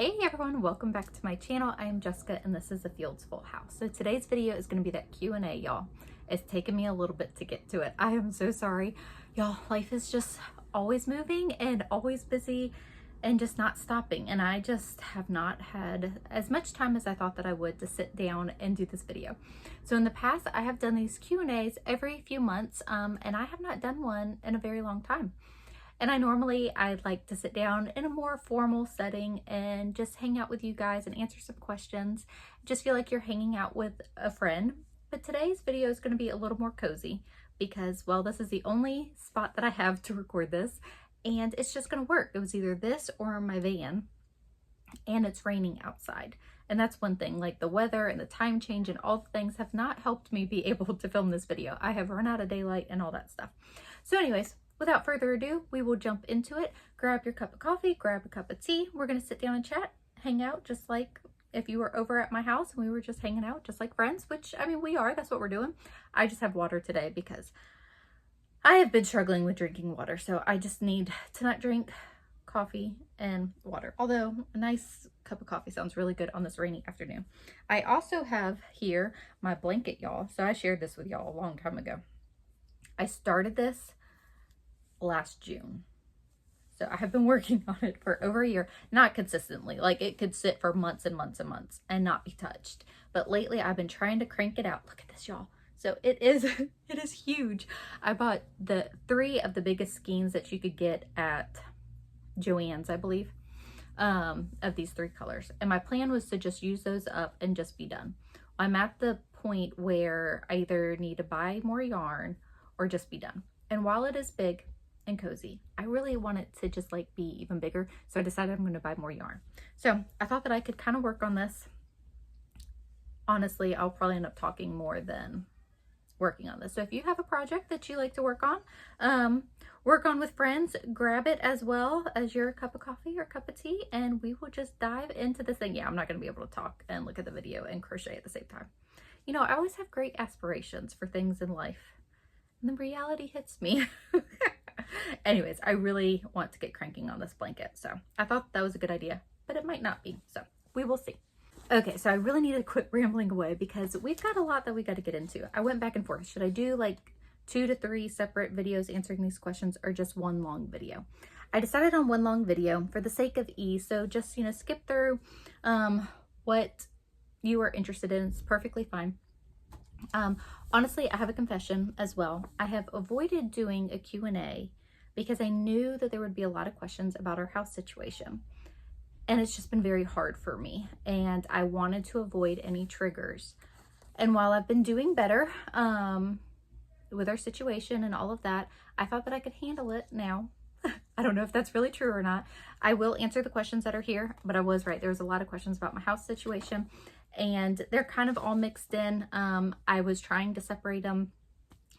Hey everyone, welcome back to my channel. I am Jessica and this is A Fields Full House. So today's video is going to be that Q&A, y'all. It's taken me a little bit to get to it. I am so sorry. Y'all, life is just always moving and always busy and just not stopping. And I just have not had as much time as I thought that I would to sit down and do this video. So in the past, I have done these Q&As every few months and I have not done one in a very long time. And I'd like to sit down in a more formal setting and just hang out with you guys and answer some questions. Just feel like you're hanging out with a friend. But today's video is going to be a little more cozy because, well, this is the only spot that I have to record this and it's just going to work. It was either this or my van and it's raining outside. And that's one thing, like the weather and the time change and all the things have not helped me be able to film this video. I have run out of daylight and all that stuff. So anyways, without further ado, we will jump into it. Grab your cup of coffee, grab a cup of tea. We're going to sit down and chat, hang out, just like if you were over at my house and we were just hanging out, just like friends, which, I mean, we are. That's what we're doing. I just have water today because I have been struggling with drinking water. So I just need to not drink coffee and water. Although a nice cup of coffee sounds really good on this rainy afternoon. I also have here my blanket, y'all. So I shared this with y'all a long time ago. I started this last June. So I have been working on it for over a year, not consistently, like it could sit for months and months and months and not be touched. But lately I've been trying to crank it out. Look at this, y'all. So it is huge. I bought the 3 of the biggest skeins that you could get at Joann's, I believe, of these 3 colors. And my plan was to just use those up and just be done. I'm at the point where I either need to buy more yarn or just be done. And while it is big and cozy, I really want it to just like be even bigger. So I decided I'm going to buy more yarn. So I thought that I could kind of work on this. Honestly, I'll probably end up talking more than working on this. So if you have a project that you like to work on with friends, grab it as well as your cup of coffee or cup of tea, and we will just dive into this thing. Yeah, I'm not going to be able to talk and look at the video and crochet at the same time. You know, I always have great aspirations for things in life, and then reality hits me. Anyways, I really want to get cranking on this blanket. So I thought that was a good idea, but it might not be. So we will see. Okay, so I really need to quit rambling away because we've got a lot that we got to get into. I went back and forth. Should I do like 2 to 3 separate videos answering these questions or just one long video? I decided on one long video for the sake of ease. So just, you know, skip through what you are interested in. It's perfectly fine. Honestly, I have a confession as well. I have avoided doing a Q&A because I knew that there would be a lot of questions about our house situation. And it's just been very hard for me. And I wanted to avoid any triggers. And while I've been doing better with our situation and all of that, I thought that I could handle it now. I don't know if that's really true or not. I will answer the questions that are here, but I was right. There was a lot of questions about my house situation and they're kind of all mixed in. I was trying to separate them,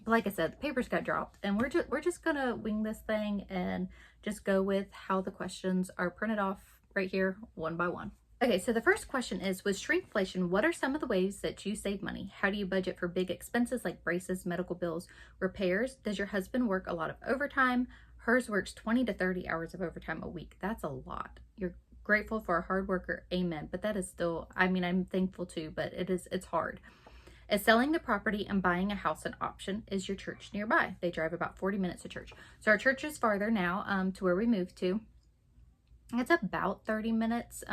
but like I said, the papers got dropped and we're just gonna wing this thing and just go with how the questions are printed off right here one by one. Okay, so the first question is, with shrinkflation, what are some of the ways that you save money? How do you budget for big expenses like braces, medical bills, repairs? Does your husband work a lot of overtime? Hers works 20 to 30 hours of overtime a week. That's a lot. You're grateful for a hard worker, amen. But that is still, I mean, I'm thankful too, but it's hard. Is selling the property and buying a house an option? Is your church nearby? They drive about 40 minutes to church. So our church is farther now to where we moved to. It's about 30 minutes.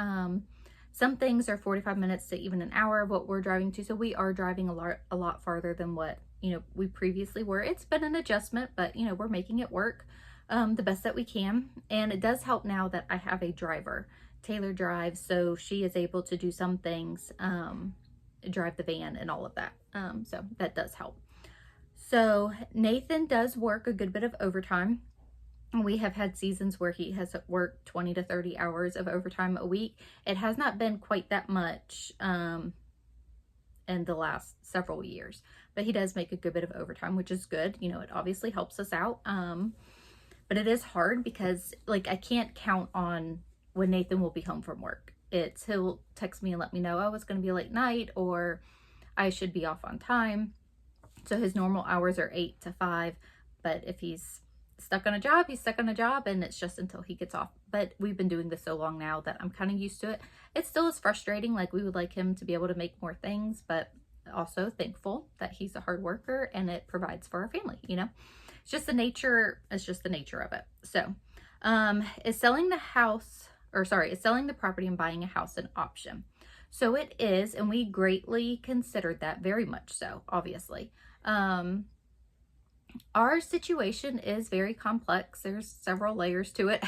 Some things are 45 minutes to even an hour of what we're driving to. So we are driving a lot farther than what, you know, we previously were. It's been an adjustment, but you know, we're making it work the best that we can. And it does help now that I have a driver. Taylor drives, so she is able to do some things, drive the van and all of that. So that does help. So Nathan does work a good bit of overtime. We have had seasons where he has worked 20 to 30 hours of overtime a week. It has not been quite that much in the last several years, but he does make a good bit of overtime, which is good. You know, it obviously helps us out. But it is hard because like I can't count on when Nathan will be home from work. He'll text me and let me know, oh, it's going to be a late night or I should be off on time. So his normal hours are 8 to 5, but if he's stuck on a job, he's stuck on a job, and it's just until he gets off. But we've been doing this so long now that I'm kind of used to it. It still is frustrating. Like, we would like him to be able to make more things, but also thankful that he's a hard worker and it provides for our family, you know? It's just the nature of it. So, is selling the property and buying a house an option? So it is, and we greatly considered that, very much so, obviously. Our situation is very complex. There's several layers to it.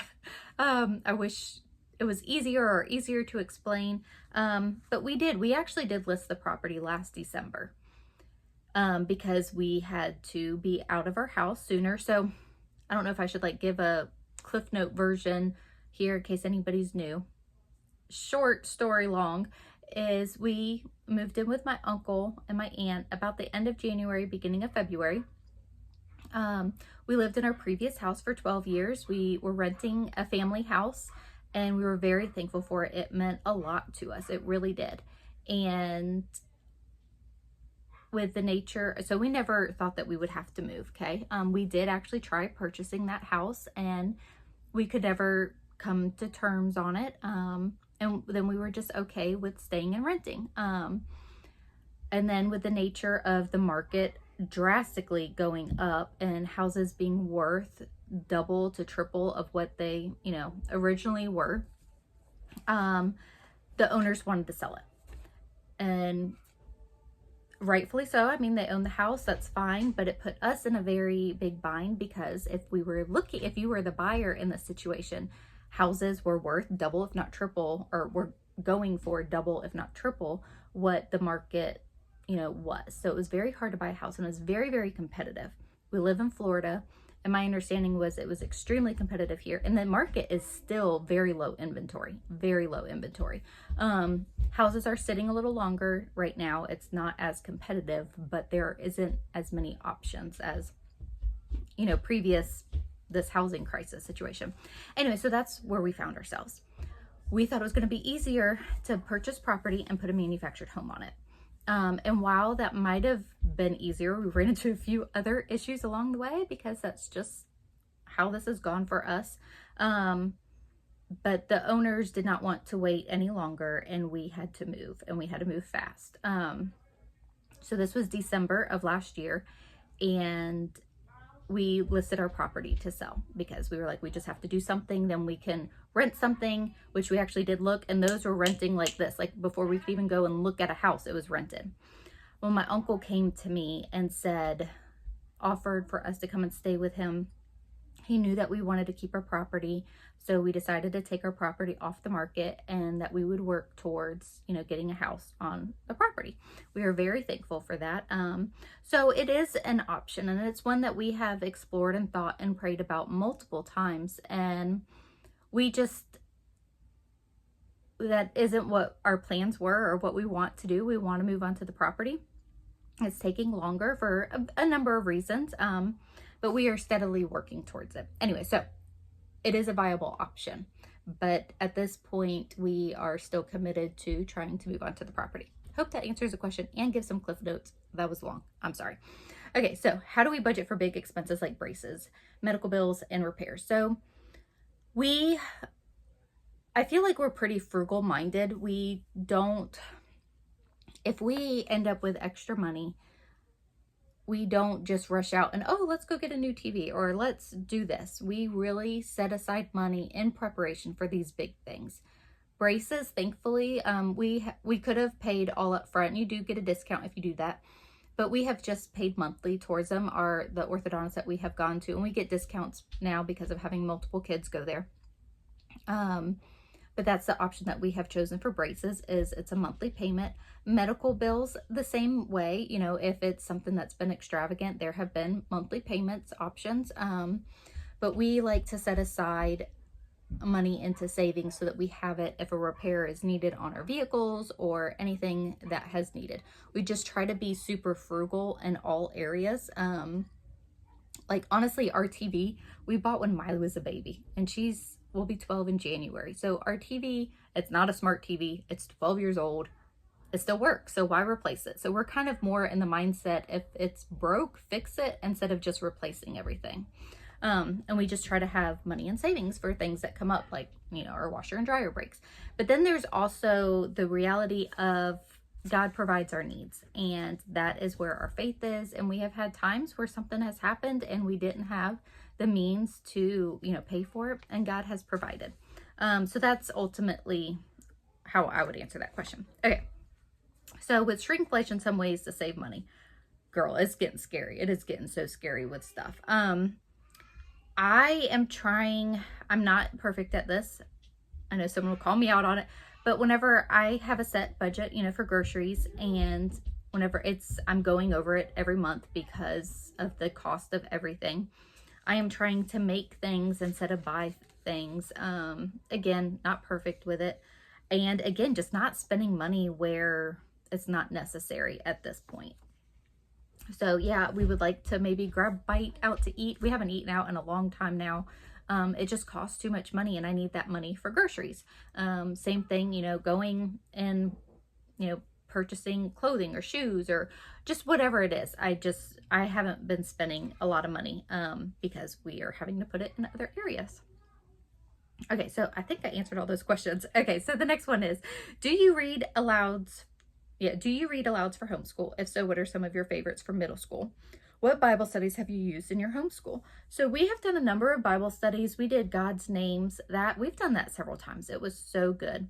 I wish it was easier to explain. But we actually did list the property last December, because we had to be out of our house sooner. So I don't know if I should like give a Cliff Note version here in case anybody's new. Short story long is we moved in with my uncle and my aunt about the end of January, beginning of February. We lived in our previous house for 12 years. We were renting a family house and we were very thankful for it. It meant a lot to us. It really did. And with the nature, so we never thought that we would have to move, okay? We did actually try purchasing that house and we could never come to terms on it. And then we were just okay with staying and renting. And then with the nature of the market drastically going up and houses being worth double to triple of what they, originally were, the owners wanted to sell it. And rightfully so. I mean, they own the house, that's fine, but it put us in a very big bind, because if you were the buyer in this situation, houses were worth double, if not triple, or were going for double, if not triple, what the market, was. So it was very hard to buy a house, and it was very, very competitive. We live in Florida, and my understanding was it was extremely competitive here, and the market is still very low inventory, very low inventory. Houses are sitting a little longer right now. It's not as competitive, but there isn't as many options as, previous this housing crisis situation. Anyway, so that's where we found ourselves. We thought it was going to be easier to purchase property and put a manufactured home on it. And while that might have been easier, we ran into a few other issues along the way, because that's just how this has gone for us. But the owners did not want to wait any longer, and we had to move, and we had to move fast. So this was December of last year, and we listed our property to sell, because we were like, we just have to do something, then we can rent something, which we actually did look, and those were renting like this, like before we could even go and look at a house, it was rented. Well, my uncle came to me and offered for us to come and stay with him. He knew that we wanted to keep our property, so we decided to take our property off the market, and that we would work towards, getting a house on the property. We are very thankful for that. So it is an option, and it's one that we have explored and thought and prayed about multiple times, and that isn't what our plans were or what we want to do. We want to move on to the property. It's taking longer for a number of reasons, but we are steadily working towards it. Anyway, so it is a viable option, but at this point we are still committed to trying to move on to the property. Hope that answers the question and gives some cliff notes. That was long, I'm sorry. Okay, so how do we budget for big expenses like braces, medical bills, and repairs? So I feel like we're pretty frugal minded. If we end up with extra money, we don't just rush out and, oh, let's go get a new TV or let's do this. We really set aside money in preparation for these big things. Braces, thankfully, we could have paid all up front. You do get a discount if you do that, but we have just paid monthly towards them. The orthodontist that we have gone to, and we get discounts now because of having multiple kids go there. But that's the option that we have chosen for braces, is it's a monthly payment. Medical bills, the same way, if it's something that's been extravagant, there have been monthly payments options. But we like to set aside money into savings so that we have it if a repair is needed on our vehicles or anything that has needed. We just try to be super frugal in all areas. Like honestly, our TV, we bought when Miley was a baby, and will be 12 in January. So our TV, it's not a smart TV. It's 12 years old. It still works. So why replace it? So we're kind of more in the mindset, if it's broke, fix it, instead of just replacing everything. And we just try to have money in savings for things that come up, like, you know, our washer and dryer breaks. But then there's also the reality of God provides our needs, and that is where our faith is. And we have had times where something has happened and we didn't have the means to, you know, pay for it, and God has provided. So that's ultimately how I would answer that question. Okay. So with shrinkflation, some ways to save money. Girl, it's getting scary. It is getting so scary with stuff. I am trying, I'm not perfect at this. I know someone will call me out on it, but whenever I have a set budget, you know, for groceries, and whenever I'm going over it every month because of the cost of everything, I am trying to make things instead of buy things. Again, not perfect with it. And again, just not spending money where it's not necessary at this point. So yeah, we would like to maybe grab a bite out to eat. We haven't eaten out in a long time now. It just costs too much money, and I need that money for groceries. Same thing, you know, going and, you know, purchasing clothing or shoes or just whatever it is. I haven't been spending a lot of money because we are having to put it in other areas. Okay, so I think I answered all those questions. Okay, so the next one is, do you read alouds? Yeah, do you read alouds for homeschool? If so, what are some of your favorites for middle school? What Bible studies have you used in your homeschool? So we have done a number of Bible studies. We did God's Names. We've done that several times. It was so good.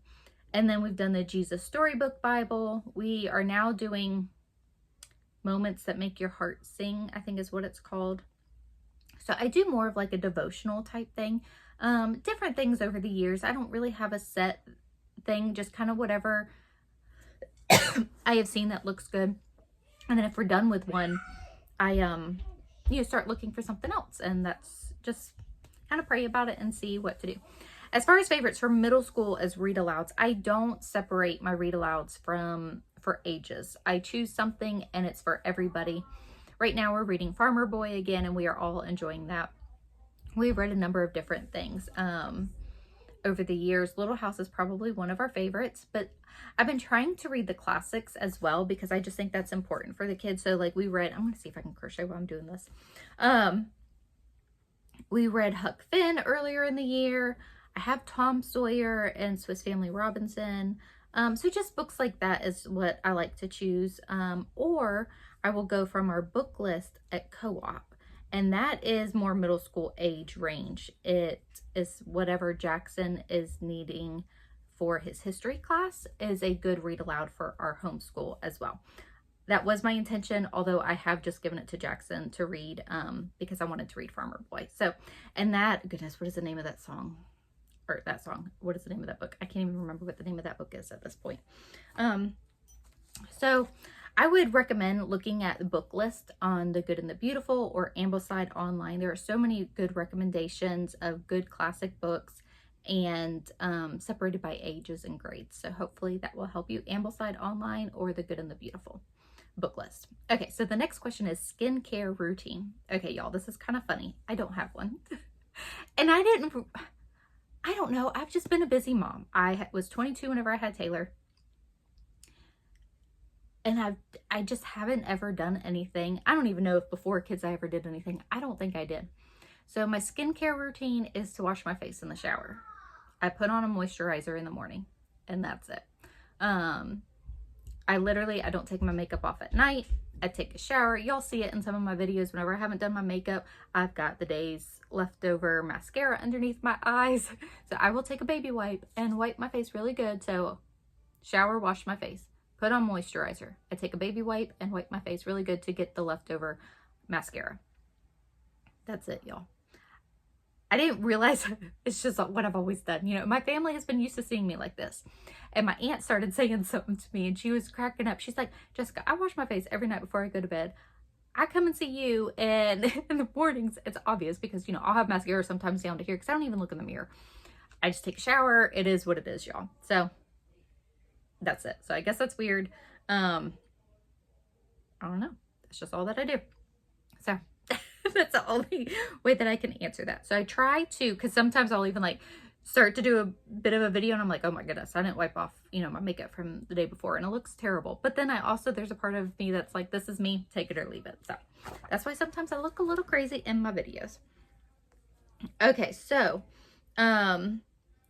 And then we've done the Jesus Storybook Bible. We are now doing Moments That Make Your Heart Sing, I think is what it's called. So I do more of like a devotional type thing. Different things over the years. I don't really have a set thing, just kind of whatever I have seen that looks good. And then if we're done with one, I you know, start looking for something else, and that's just kind of pray about it and see what to do. As far as favorites for middle school as read alouds, I don't separate my read alouds for ages. I choose something and it's for everybody. Right now we're reading Farmer Boy again, and we are all enjoying that. We've read a number of different things over the years. Little House is probably one of our favorites, but I've been trying to read the classics as well because I just think that's important for the kids. So like we read, I'm going to see if I can crochet while I'm doing this. We read Huck Finn earlier in the year. I have Tom Sawyer and Swiss Family Robinson. So just books like that is what I like to choose. Or I will go from our book list at Co-op, and that is more middle school age range. It is whatever Jackson is needing for his history class is a good read aloud for our homeschool as well. That was my intention, although I have just given it to Jackson to read because I wanted to read Farmer Boy. So, and that, goodness, what is the name of that song? Or that song, what is the name of that book? I can't even remember what the name of that book is at this point. So I would recommend looking at the book list on The Good and the Beautiful or Ambleside online. There are so many good recommendations of good classic books, and separated by ages and grades. So hopefully that will help you. Ambleside online or The Good and the Beautiful book list. Okay, so the next question is skincare routine. Okay, y'all, this is kind of funny. I don't have one. And I don't know. I've just been a busy mom. I was 22 whenever I had Taylor. And I just haven't ever done anything. I don't even know if before kids I ever did anything. I don't think I did. So my skincare routine is to wash my face in the shower. I put on a moisturizer in the morning, and that's it. I don't take my makeup off at night. I take a shower. Y'all see it in some of my videos. Whenever I haven't done my makeup, I've got the day's leftover mascara underneath my eyes. So I will take a baby wipe and wipe my face really good. So shower, wash my face, put on moisturizer. I take a baby wipe and wipe my face really good to get the leftover mascara. That's it, y'all. I didn't realize it's just what I've always done. You know, my family has been used to seeing me like this. And my aunt started saying something to me, and she was cracking up. She's like, Jessica, I wash my face every night before I go to bed. I come and see you, and in the mornings, it's obvious because, you know, I'll have mascara sometimes down to here because I don't even look in the mirror. I just take a shower. It is what it is, y'all. So that's it. So I guess that's weird. I don't know. That's just all that I do. So that's the only way that I can answer that. So I try to, because sometimes I'll even like start to do a bit of a video and I'm like, oh my goodness, I didn't wipe off, you know, my makeup from the day before and it looks terrible. But then there's a part of me that's like, this is me, take it or leave it. So that's why sometimes I look a little crazy in my videos. Okay, so the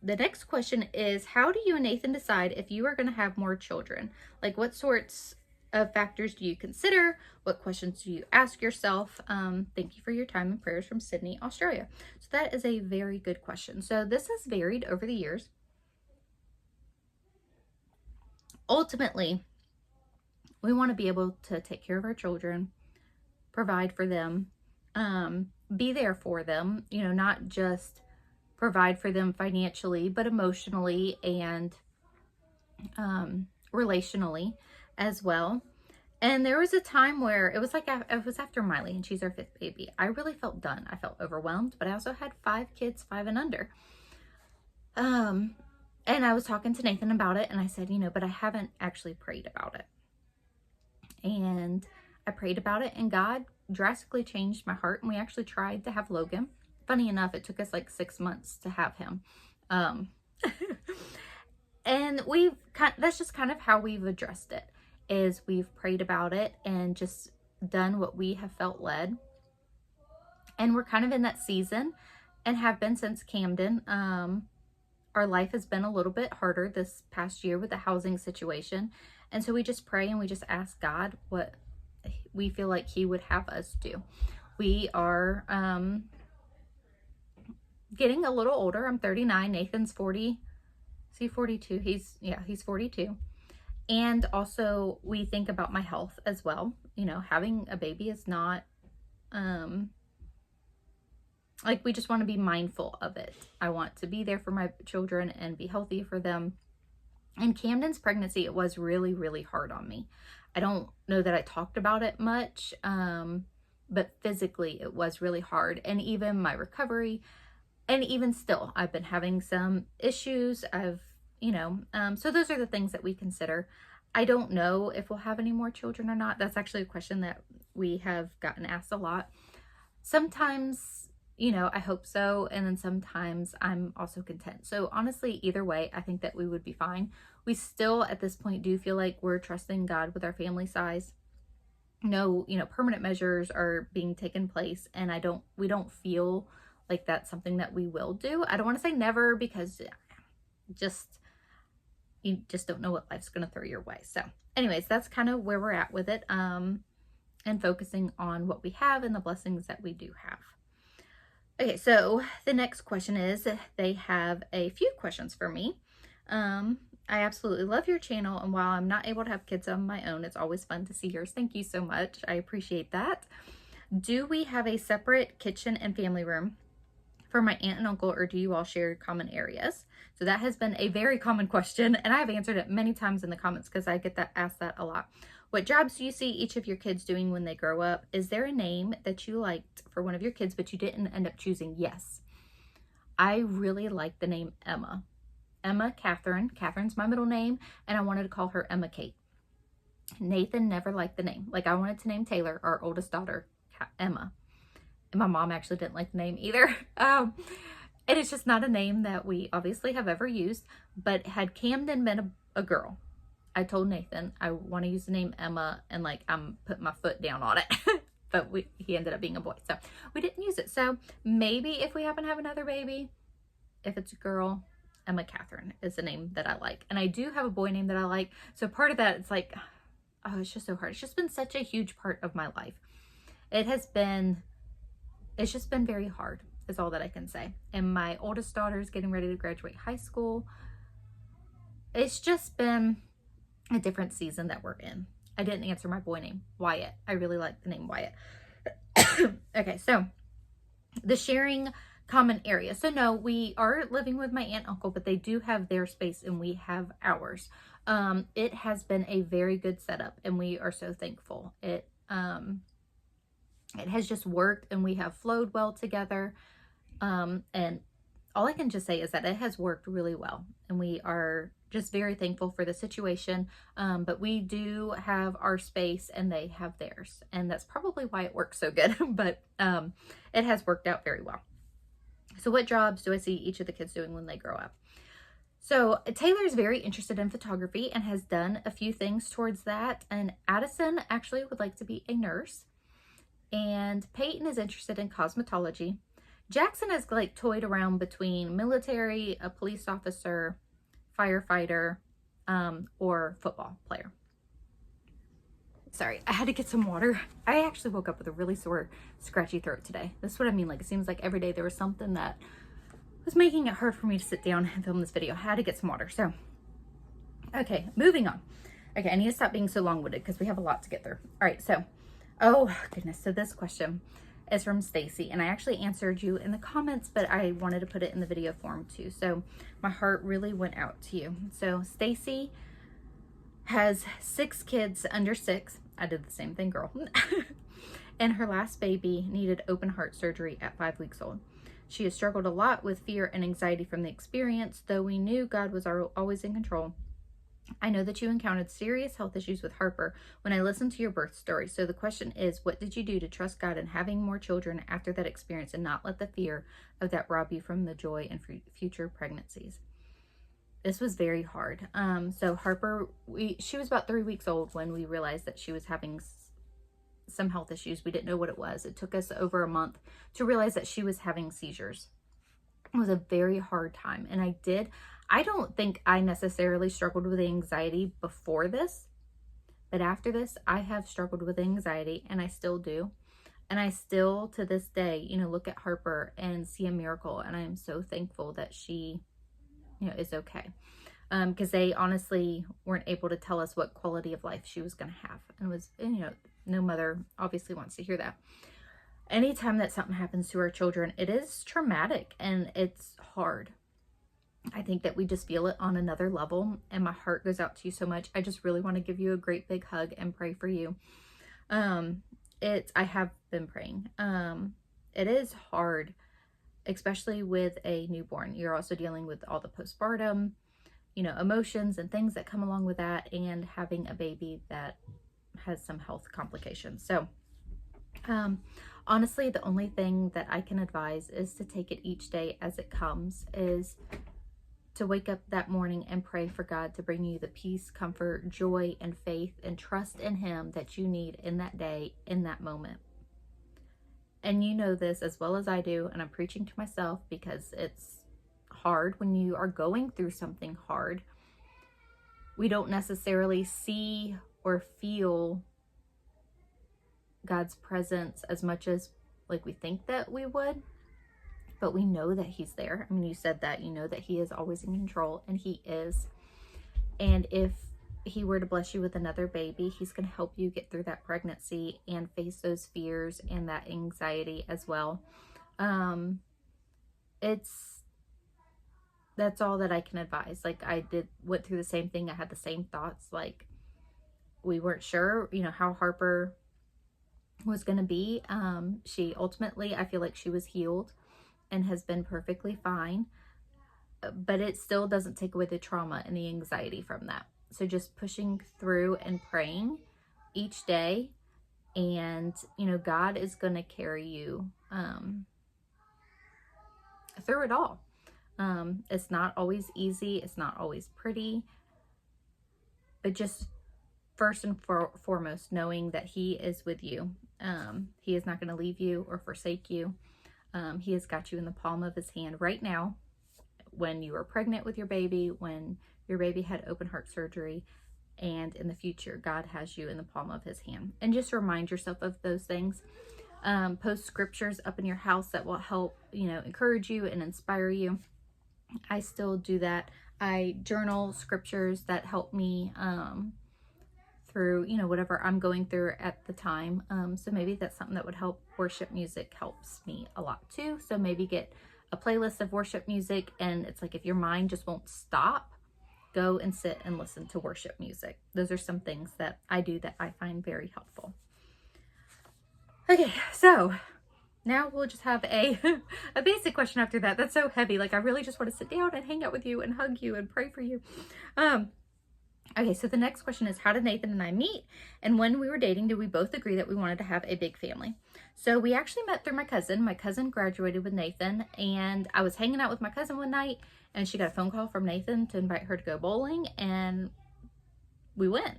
next question is, how do you and Nathan decide if you are going to have more children? Like, what sorts of factors do you consider? What questions do you ask yourself? Thank you for your time and prayers from Sydney, Australia. So that is a very good question. So this has varied over the years. Ultimately, we want to be able to take care of our children, provide for them, be there for them, you know, not just provide for them financially, but emotionally and relationally as well. And there was a time where it was like, it was after Miley, and she's our 5th baby. I really felt done. I felt overwhelmed, but I also had 5 kids, 5 and under. And I was talking to Nathan about it, and I said, you know, but I haven't actually prayed about it. And I prayed about it, and God drastically changed my heart, and we actually tried to have Logan. Funny enough, it took us like 6 months to have him. And that's just kind of how we've addressed it, is we've prayed about it and just done what we have felt led. And we're kind of in that season and have been since Camden. Our life has been a little bit harder this past year with the housing situation. And so we just pray and we just ask God what we feel like he would have us do. We are getting a little older. I'm 39. Nathan's 40. Is he 42? He's 42. And also we think about my health as well. You know, having a baby is not, like, we just want to be mindful of it. I want to be there for my children and be healthy for them. And Camden's pregnancy, it was really, really hard on me. I don't know that I talked about it much, but physically it was really hard. And even my recovery, and even still, I've been having some issues. So those are the things that we consider. I don't know if we'll have any more children or not. That's actually a question that we have gotten asked a lot. Sometimes, you know, I hope so. And then sometimes I'm also content. So honestly, either way, I think that we would be fine. We still, at this point, do feel like we're trusting God with our family size. No, you know, permanent measures are being taken place. And we don't feel like that's something that we will do. I don't want to say never, because you just don't know what life's going to throw your way. So anyways, that's kind of where we're at with it. And focusing on what we have and the blessings that we do have. Okay, so the next question is, they have a few questions for me. I absolutely love your channel, and while I'm not able to have kids on my own, it's always fun to see yours. Thank you so much. I appreciate that. Do we have a separate kitchen and family room for my aunt and uncle, or do you all share common areas? So that has been a very common question, and I've answered it many times in the comments because I get asked that a lot. What jobs do you see each of your kids doing when they grow up? Is there a name that you liked for one of your kids, but you didn't end up choosing? Yes. I really like the name Emma. Emma Catherine. Catherine's my middle name, and I wanted to call her Emma Kate. Nathan never liked the name. Like, I wanted to name Taylor, our oldest daughter, Emma. And my mom actually didn't like the name either. And it's just not a name that we obviously have ever used. But had Camden been a girl, I told Nathan I want to use the name Emma, and like, I'm putting my foot down on it. But he ended up being a boy, so we didn't use it. So maybe if we happen to have another baby, if it's a girl, Emma Catherine is the name that I like. And I do have a boy name that I like. So part of that, it's like, oh, it's just so hard. It's just been such a huge part of my life. It's just been very hard, is all that I can say. And my oldest daughter is getting ready to graduate high school. It's just been a different season that we're in. I didn't answer my boy name, Wyatt. I really like the name Wyatt. Okay, so the sharing common area. So no, we are living with my aunt and uncle, but they do have their space and we have ours. It has been a very good setup, and we are so thankful. It has just worked, and we have flowed well together. And all I can just say is that it has worked really well, and we are just very thankful for the situation. But we do have our space and they have theirs, and that's probably why it works so good. But it has worked out very well. So what jobs do I see each of the kids doing when they grow up? So Taylor is very interested in photography and has done a few things towards that. And Addison actually would like to be a nurse. And Peyton is interested in cosmetology. Jackson has like toyed around between military, a police officer, firefighter, or football player. Sorry, I had to get some water. I actually woke up with a really sore, scratchy throat today. That's what I mean. Like, it seems like every day there was something that was making it hard for me to sit down and film this video. I had to get some water. So, okay, moving on. Okay, I need to stop being so long-winded because we have a lot to get through. All right, so, oh goodness. So this question is from Stacy, and I actually answered you in the comments, but I wanted to put it in the video form too. So my heart really went out to you. So Stacy has 6 kids under 6. I did the same thing, girl. And her last baby needed open heart surgery at 5 weeks old. She has struggled a lot with fear and anxiety from the experience, though we knew God was always in control. I know that you encountered serious health issues with Harper when I listened to your birth story. So the question is, what did you do to trust God in having more children after that experience and not let the fear of that rob you from the joy in future pregnancies? This was very hard. So Harper, she was about 3 weeks old when we realized that she was having some health issues. We didn't know what it was. It took us over a month to realize that she was having seizures. It was a very hard time. And I don't think I necessarily struggled with anxiety before this, but after this, I have struggled with anxiety, and I still do. And I still, to this day, look at Harper and see a miracle. And I am so thankful that she, is okay. Because they honestly weren't able to tell us what quality of life she was going to have. And it was, no mother obviously wants to hear that. Anytime that something happens to our children, it is traumatic and it's hard. I think that we just feel it on another level, and my heart goes out to you so much. I just really want to give you a great big hug and pray for you. I have been praying. It is hard, especially with a newborn. You're also dealing with all the postpartum, emotions and things that come along with that, and having a baby that has some health complications. So, honestly, the only thing that I can advise is to take it each day as it comes, is to wake up that morning and pray for God to bring you the peace, comfort, joy, and faith and trust in Him that you need in that day, in that moment. And you know this as well as I do, and I'm preaching to myself because it's hard when you are going through something hard. We don't necessarily see or feel God's presence as much as like we think that we would. But we know that He's there. I mean, you said that, that He is always in control, and He is. And if He were to bless you with another baby, He's going to help you get through that pregnancy and face those fears and that anxiety as well. That's all that I can advise. Like, went through the same thing. I had the same thoughts. Like, we weren't sure, how Harper was going to be. She ultimately, I feel like she was healed and has been perfectly fine, but it still doesn't take away the trauma and the anxiety from that. So just pushing through and praying each day, and God is going to carry you through it all. It's not always easy, it's not always pretty, but just first and foremost, knowing that He is with you. He is not going to leave you or forsake you. He has got you in the palm of His hand right now. When you were pregnant with your baby, when your baby had open heart surgery, and in the future, God has you in the palm of His hand. And just remind yourself of those things. Post scriptures up in your house that will help, encourage you and inspire you. I still do that. I journal scriptures that help me through, whatever I'm going through at the time. So maybe that's something that would help. Worship music helps me a lot too. So maybe get a playlist of worship music, and it's like if your mind just won't stop, go and sit and listen to worship music. Those are some things that I do that I find very helpful. Okay, so now we'll just have a basic question after that. That's so heavy. Like, I really just want to sit down and hang out with you and hug you and pray for you. Okay, so the next question is, how did Nathan and I meet? And when we were dating, did we both agree that we wanted to have a big family? So we actually met through my cousin. My cousin graduated with Nathan, and I was hanging out with my cousin one night, and she got a phone call from Nathan to invite her to go bowling, and we went.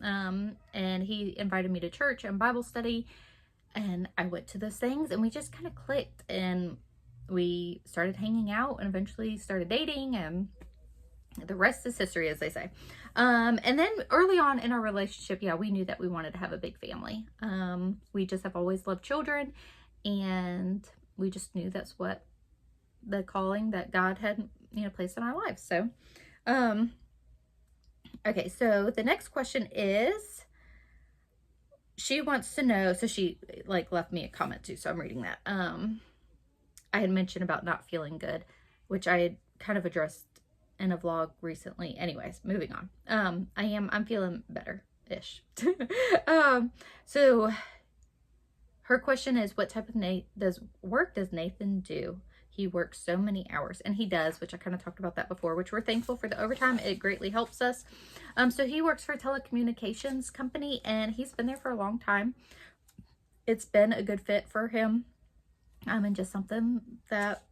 And he invited me to church and Bible study, And I went to those things and we just kind of clicked, and we started hanging out and eventually started dating, and the rest is history, as they say. And then early on in our relationship, yeah, we knew that we wanted to have a big family. We just have always loved children, and we just knew that's what the calling that God had, placed in our lives. So, okay, so the next question is, she wants to know, so she left me a comment too, so I'm reading that. I had mentioned about not feeling good, which I had kind of addressed in a vlog recently. Anyways, moving on. I'm feeling better-ish. So her question is, what type of work does Nathan do? He works so many hours, and he does, which I kind of talked about that before, which we're thankful for the overtime. It greatly helps us. So he works for a telecommunications company, and he's been there for a long time. It's been a good fit for him. And just something that,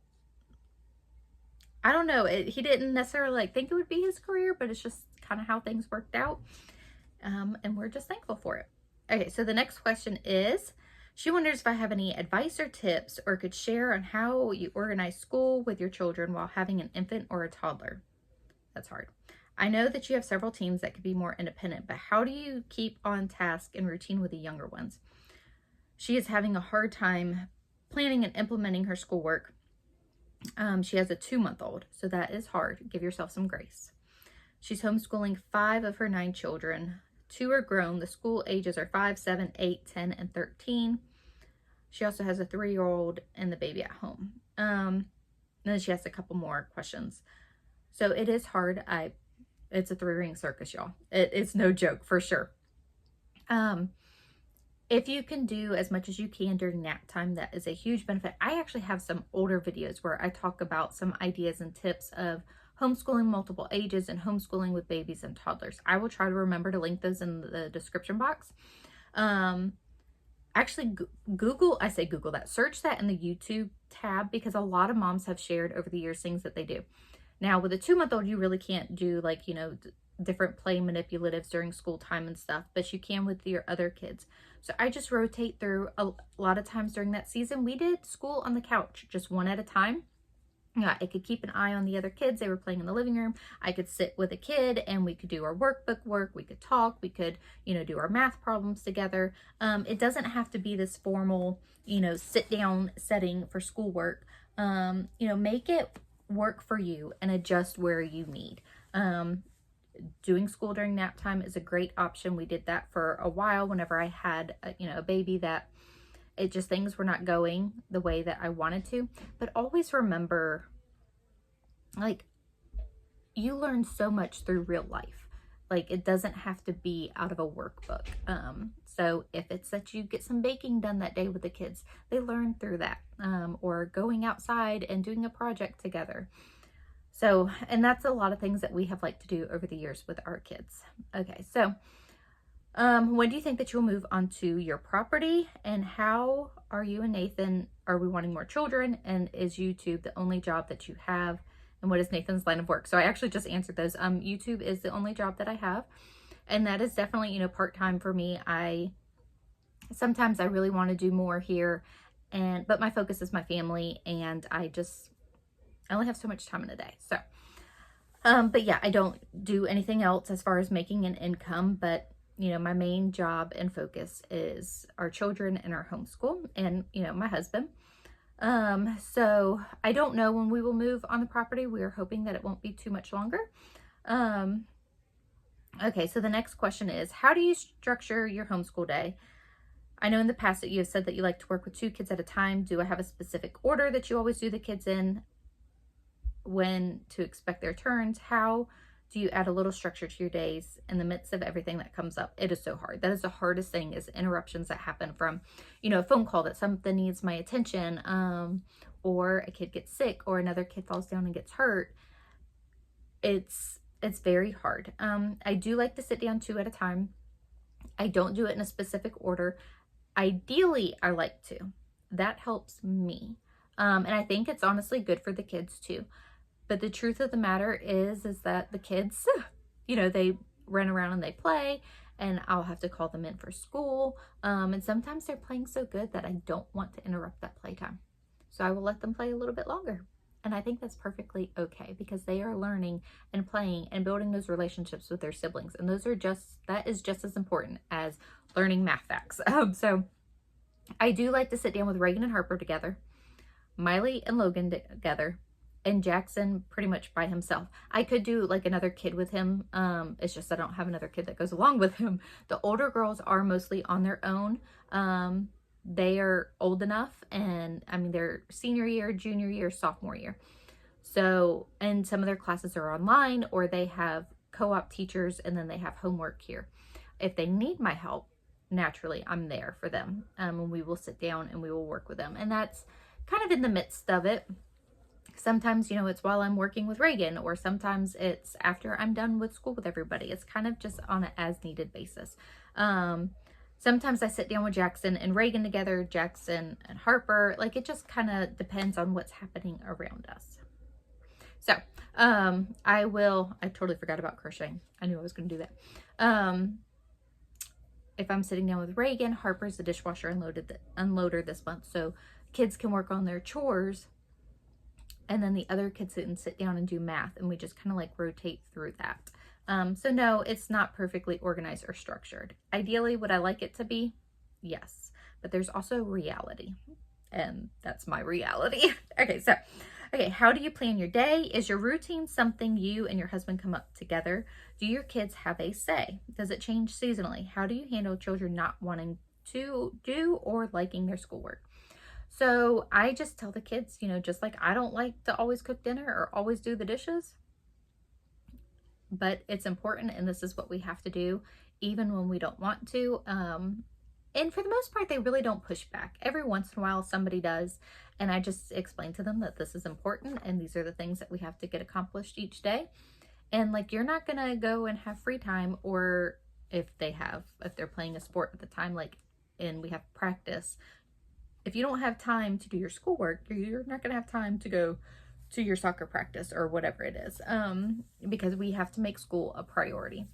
I don't know, he didn't necessarily think it would be his career, but it's just kind of how things worked out. And we're just thankful for it. Okay, so the next question is, she wonders if I have any advice or tips or could share on how you organize school with your children while having an infant or a toddler. That's hard. I know that you have several teams that could be more independent, but how do you keep on task and routine with the younger ones? She is having a hard time planning and implementing her schoolwork. She has a 2-month-old, so that is hard. Give yourself some grace. She's homeschooling 5 of her 9 children. 2 are grown. The school ages are 5, 7, 8, 10, and 13. She also has a 3-year-old and the baby at home. And then she has a couple more questions. So it is hard. It's a 3-ring circus, y'all. It's no joke, for sure. If you can do as much as you can during nap time, that is a huge benefit. I actually have some older videos where I talk about some ideas and tips of homeschooling multiple ages and homeschooling with babies and toddlers. I will try to remember to link those in the description box. Actually, Google that. Search that in the YouTube tab, because a lot of moms have shared over the years things that they do. Now, with a 2-month-old, you really can't do different play manipulatives during school time and stuff, but you can with your other kids. So I just rotate through. A lot of times during that season, we did school on the couch, just one at a time. Yeah, I could keep an eye on the other kids. They were playing in the living room. I could sit with a kid and we could do our workbook work. We could talk. We could, do our math problems together. It doesn't have to be this formal, sit down setting for schoolwork. Make it work for you and adjust where you need. Doing school during nap time is a great option. We did that for a while whenever I had, a baby that things were not going the way that I wanted to. But always remember, you learn so much through real life. It doesn't have to be out of a workbook. So if it's that you get some baking done that day with the kids, they learn through that. Or going outside and doing a project together. So, and that's a lot of things that we have liked to do over the years with our kids. Okay, so when do you think that you'll move onto your property? And how are you and Nathan, are we wanting more children? And is YouTube the only job that you have? And what is Nathan's line of work? So I actually just answered those. YouTube is the only job that I have. And that is definitely, part-time for me. Sometimes I really want to do more here, but my focus is my family, and I only have so much time in a day. So, but yeah, I don't do anything else as far as making an income, but my main job and focus is our children and our homeschool and, my husband. So I don't know when we will move on the property. We are hoping that it won't be too much longer. Okay, so the next question is, how do you structure your homeschool day? I know in the past that you have said that you like to work with 2 kids at a time. Do I have a specific order that you always do the kids in? When to expect their turns? How do you add a little structure to your days in the midst of everything that comes up? It is so hard. That is the hardest thing, is interruptions that happen from, a phone call that something needs my attention, or a kid gets sick, or another kid falls down and gets hurt. It's very hard. I do like to sit down 2 at a time. I don't do it in a specific order. Ideally, I like to. That helps me. And I think it's honestly good for the kids too. But the truth of the matter is that the kids, they run around and they play, and I'll have to call them in for school. And sometimes they're playing so good that I don't want to interrupt that playtime. So I will let them play a little bit longer. And I think that's perfectly okay because they are learning and playing and building those relationships with their siblings. And that is just as important as learning math facts. So I do like to sit down with Reagan and Harper together, Miley and Logan together, and Jackson pretty much by himself. I could do like another kid with him. It's just I don't have another kid that goes along with him. The older girls are mostly on their own. They are old enough, and I mean, they're senior year, junior year, sophomore year. So, and some of their classes are online, or they have co-op teachers, and then they have homework here. If they need my help, naturally, I'm there for them. And we will sit down and we will work with them. And that's kind of in the midst of it. Sometimes, it's while I'm working with Reagan, or sometimes it's after I'm done with school with everybody. It's kind of just on an as needed basis. Sometimes I sit down with Jackson and Reagan together, Jackson and Harper. Like, it just kind of depends on what's happening around us. So, I totally forgot about crocheting. I knew I was going to do that. If I'm sitting down with Reagan, Harper's the dishwasher unloader this month. So kids can work on their chores, and then the other kids sit down and do math, and we just kind of like rotate through that. So no, it's not perfectly organized or structured. Ideally, would I like it to be? Yes, but there's also reality, and that's my reality. Okay, how do you plan your day? Is your routine something you and your husband come up together? Do your kids have a say? Does it change seasonally? How do you handle children not wanting to do or liking their schoolwork? So I just tell the kids, just like I don't like to always cook dinner or always do the dishes, but it's important, and this is what we have to do even when we don't want to. And for the most part, they really don't push back. Every once in a while somebody does, and I just explain to them that this is important and these are the things that we have to get accomplished each day. And like, you're not gonna go and have free time, or if they're playing a sport at the time, like, and we have practice, if you don't have time to do your schoolwork, you're not gonna have time to go to your soccer practice or whatever it is, because we have to make school a priority.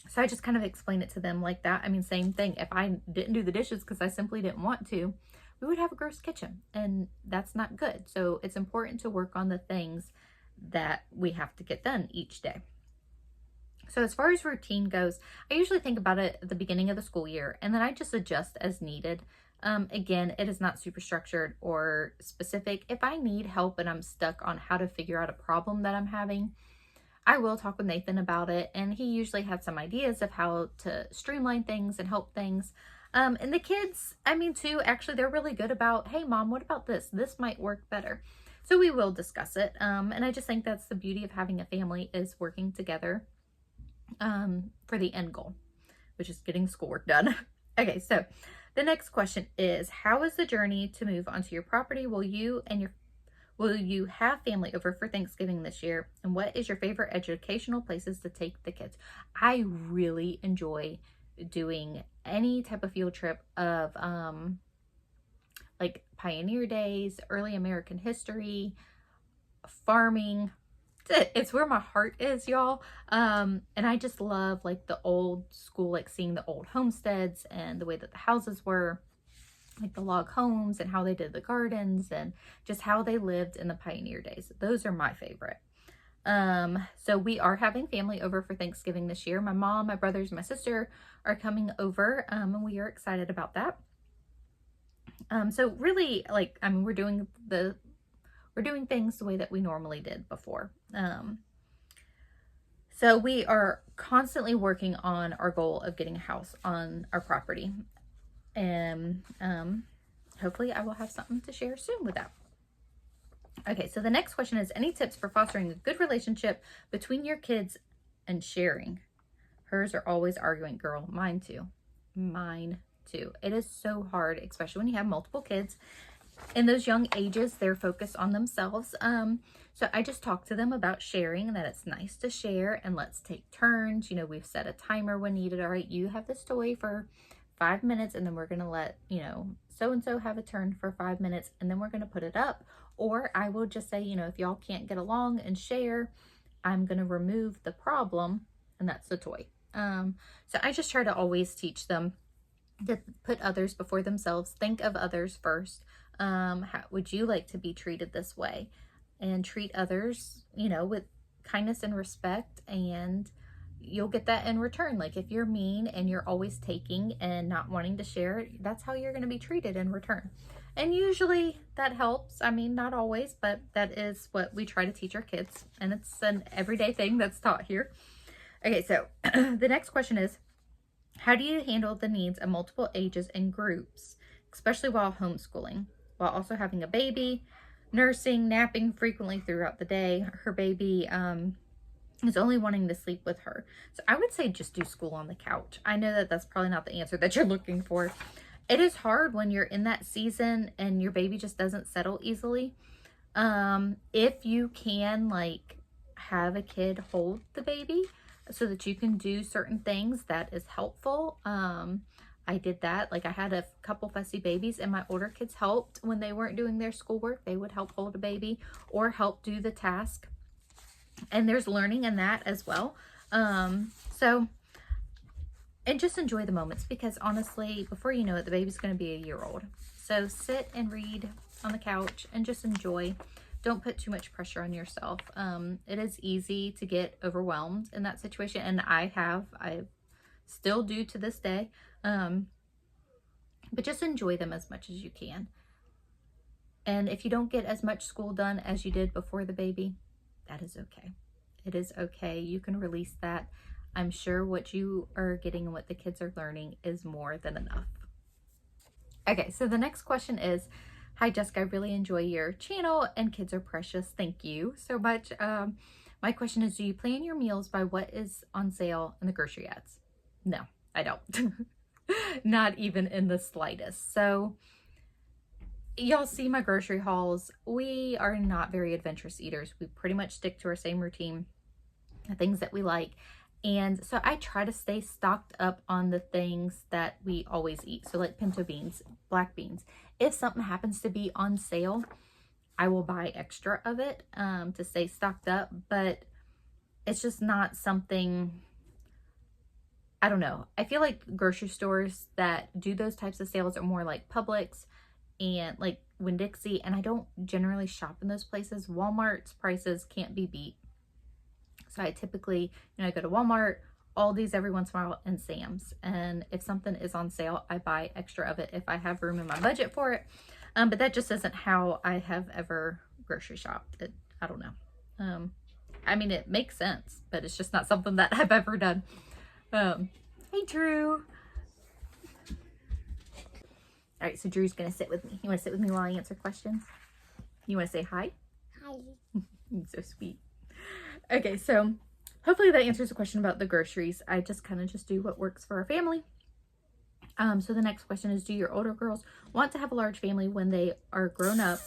So I just kind of explain it to them like that. I mean, same thing. If I didn't do the dishes because I simply didn't want to, we would have a gross kitchen, and that's not good. So it's important to work on the things that we have to get done each day. So as far as routine goes, I usually think about it at the beginning of the school year, and then I just adjust as needed. Again, it is not super structured or specific. If I need help and I'm stuck on how to figure out a problem that I'm having, I will talk with Nathan about it, and he usually has some ideas of how to streamline things and help things. And the kids, I mean, too, actually, they're really good about, hey, Mom, what about this? This might work better. So we will discuss it. And I just think that's the beauty of having a family, is working together for the end goal, which is getting schoolwork done. Okay, so the next question is, how is the journey to move onto your property? Will you have family over for Thanksgiving this year? And what is your favorite educational places to take the kids? I really enjoy doing any type of field trip of like Pioneer Days, early American history, farming. It's where my heart is, y'all. And I just love like the old school, like seeing the old homesteads and the way that the houses were, like the log homes, and how they did the gardens and just how they lived in the pioneer days. Those are my favorite. So we are having family over for Thanksgiving this year. My mom, my brothers, my sister are coming over, and we are excited about that. So really, like, I mean, we're doing things the way that we normally did before. So we are constantly working on our goal of getting a house on our property. And hopefully I will have something to share soon with that. Okay, so the next question is, any tips for fostering a good relationship between your kids and sharing? Hers are always arguing, girl. Mine too. Mine too. It is so hard, especially when you have multiple kids. In those young ages, they're focused on themselves. So I just talk to them about sharing, and that it's nice to share, and let's take turns. We've set a timer when needed. All right, you have this toy for 5 minutes, and then we're going to let, so-and-so have a turn for 5 minutes, and then we're going to put it up. Or I will just say, if y'all can't get along and share, I'm going to remove the problem, and that's the toy. So I just try to always teach them to put others before themselves. Think of others first. How would you like to be treated this way? And treat others, you know, with kindness and respect, and you'll get that in return. Like if you're mean and you're always taking and not wanting to share, that's how you're going to be treated in return. And usually that helps. I mean, not always, but that is what we try to teach our kids. And it's an everyday thing that's taught here. Okay, so the next question is, how do you handle the needs of multiple ages and groups, especially while homeschooling, while also having a baby, nursing, napping frequently throughout the day? Her baby is only wanting to sleep with her. So I would say just do school on the couch. I know that that's probably not the answer that you're looking for. It is hard when you're in that season and your baby just doesn't settle easily. If you can like have a kid hold the baby so that you can do certain things, that is helpful. I did that. Like I had a couple fussy babies and my older kids helped when they weren't doing their schoolwork. They would help hold a baby or help do the task. And there's learning in that as well. And just enjoy the moments, because honestly, before you know it, the baby's going to be a year old. So sit and read on the couch and just enjoy. Don't put too much pressure on yourself. It is easy to get overwhelmed in that situation. And I still do to this day. But just enjoy them as much as you can. And if you don't get as much school done as you did before the baby, that is okay. It is okay. You can release that. I'm sure what you are getting and what the kids are learning is more than enough. Okay, so the next question is, hi Jessica, I really enjoy your channel and kids are precious. Thank you so much. My question is, do you plan your meals by what is on sale in the grocery ads? No, I don't. Not even in the slightest. So y'all see my grocery hauls. We are not very adventurous eaters. We pretty much stick to our same routine, the things that we like. And so I try to stay stocked up on the things that we always eat. So like pinto beans, black beans. If something happens to be on sale, I will buy extra of it to stay stocked up. But it's just not something, I don't know. I feel like grocery stores that do those types of sales are more like Publix and like Winn-Dixie. And I don't generally shop in those places. Walmart's prices can't be beat. So I typically, I go to Walmart, Aldi's every once in a while, and Sam's. And if something is on sale, I buy extra of it if I have room in my budget for it. But that just isn't how I have ever grocery shopped. I don't know. I mean, it makes sense, but it's just not something that I've ever done. Hey, Drew. All right, so Drew's going to sit with me. You want to sit with me while I answer questions? You want to say hi? Hi. You're so sweet. Okay, so hopefully that answers the question about the groceries. I just kind of just do what works for our family. So the next question is, do your older girls want to have a large family when they are grown up?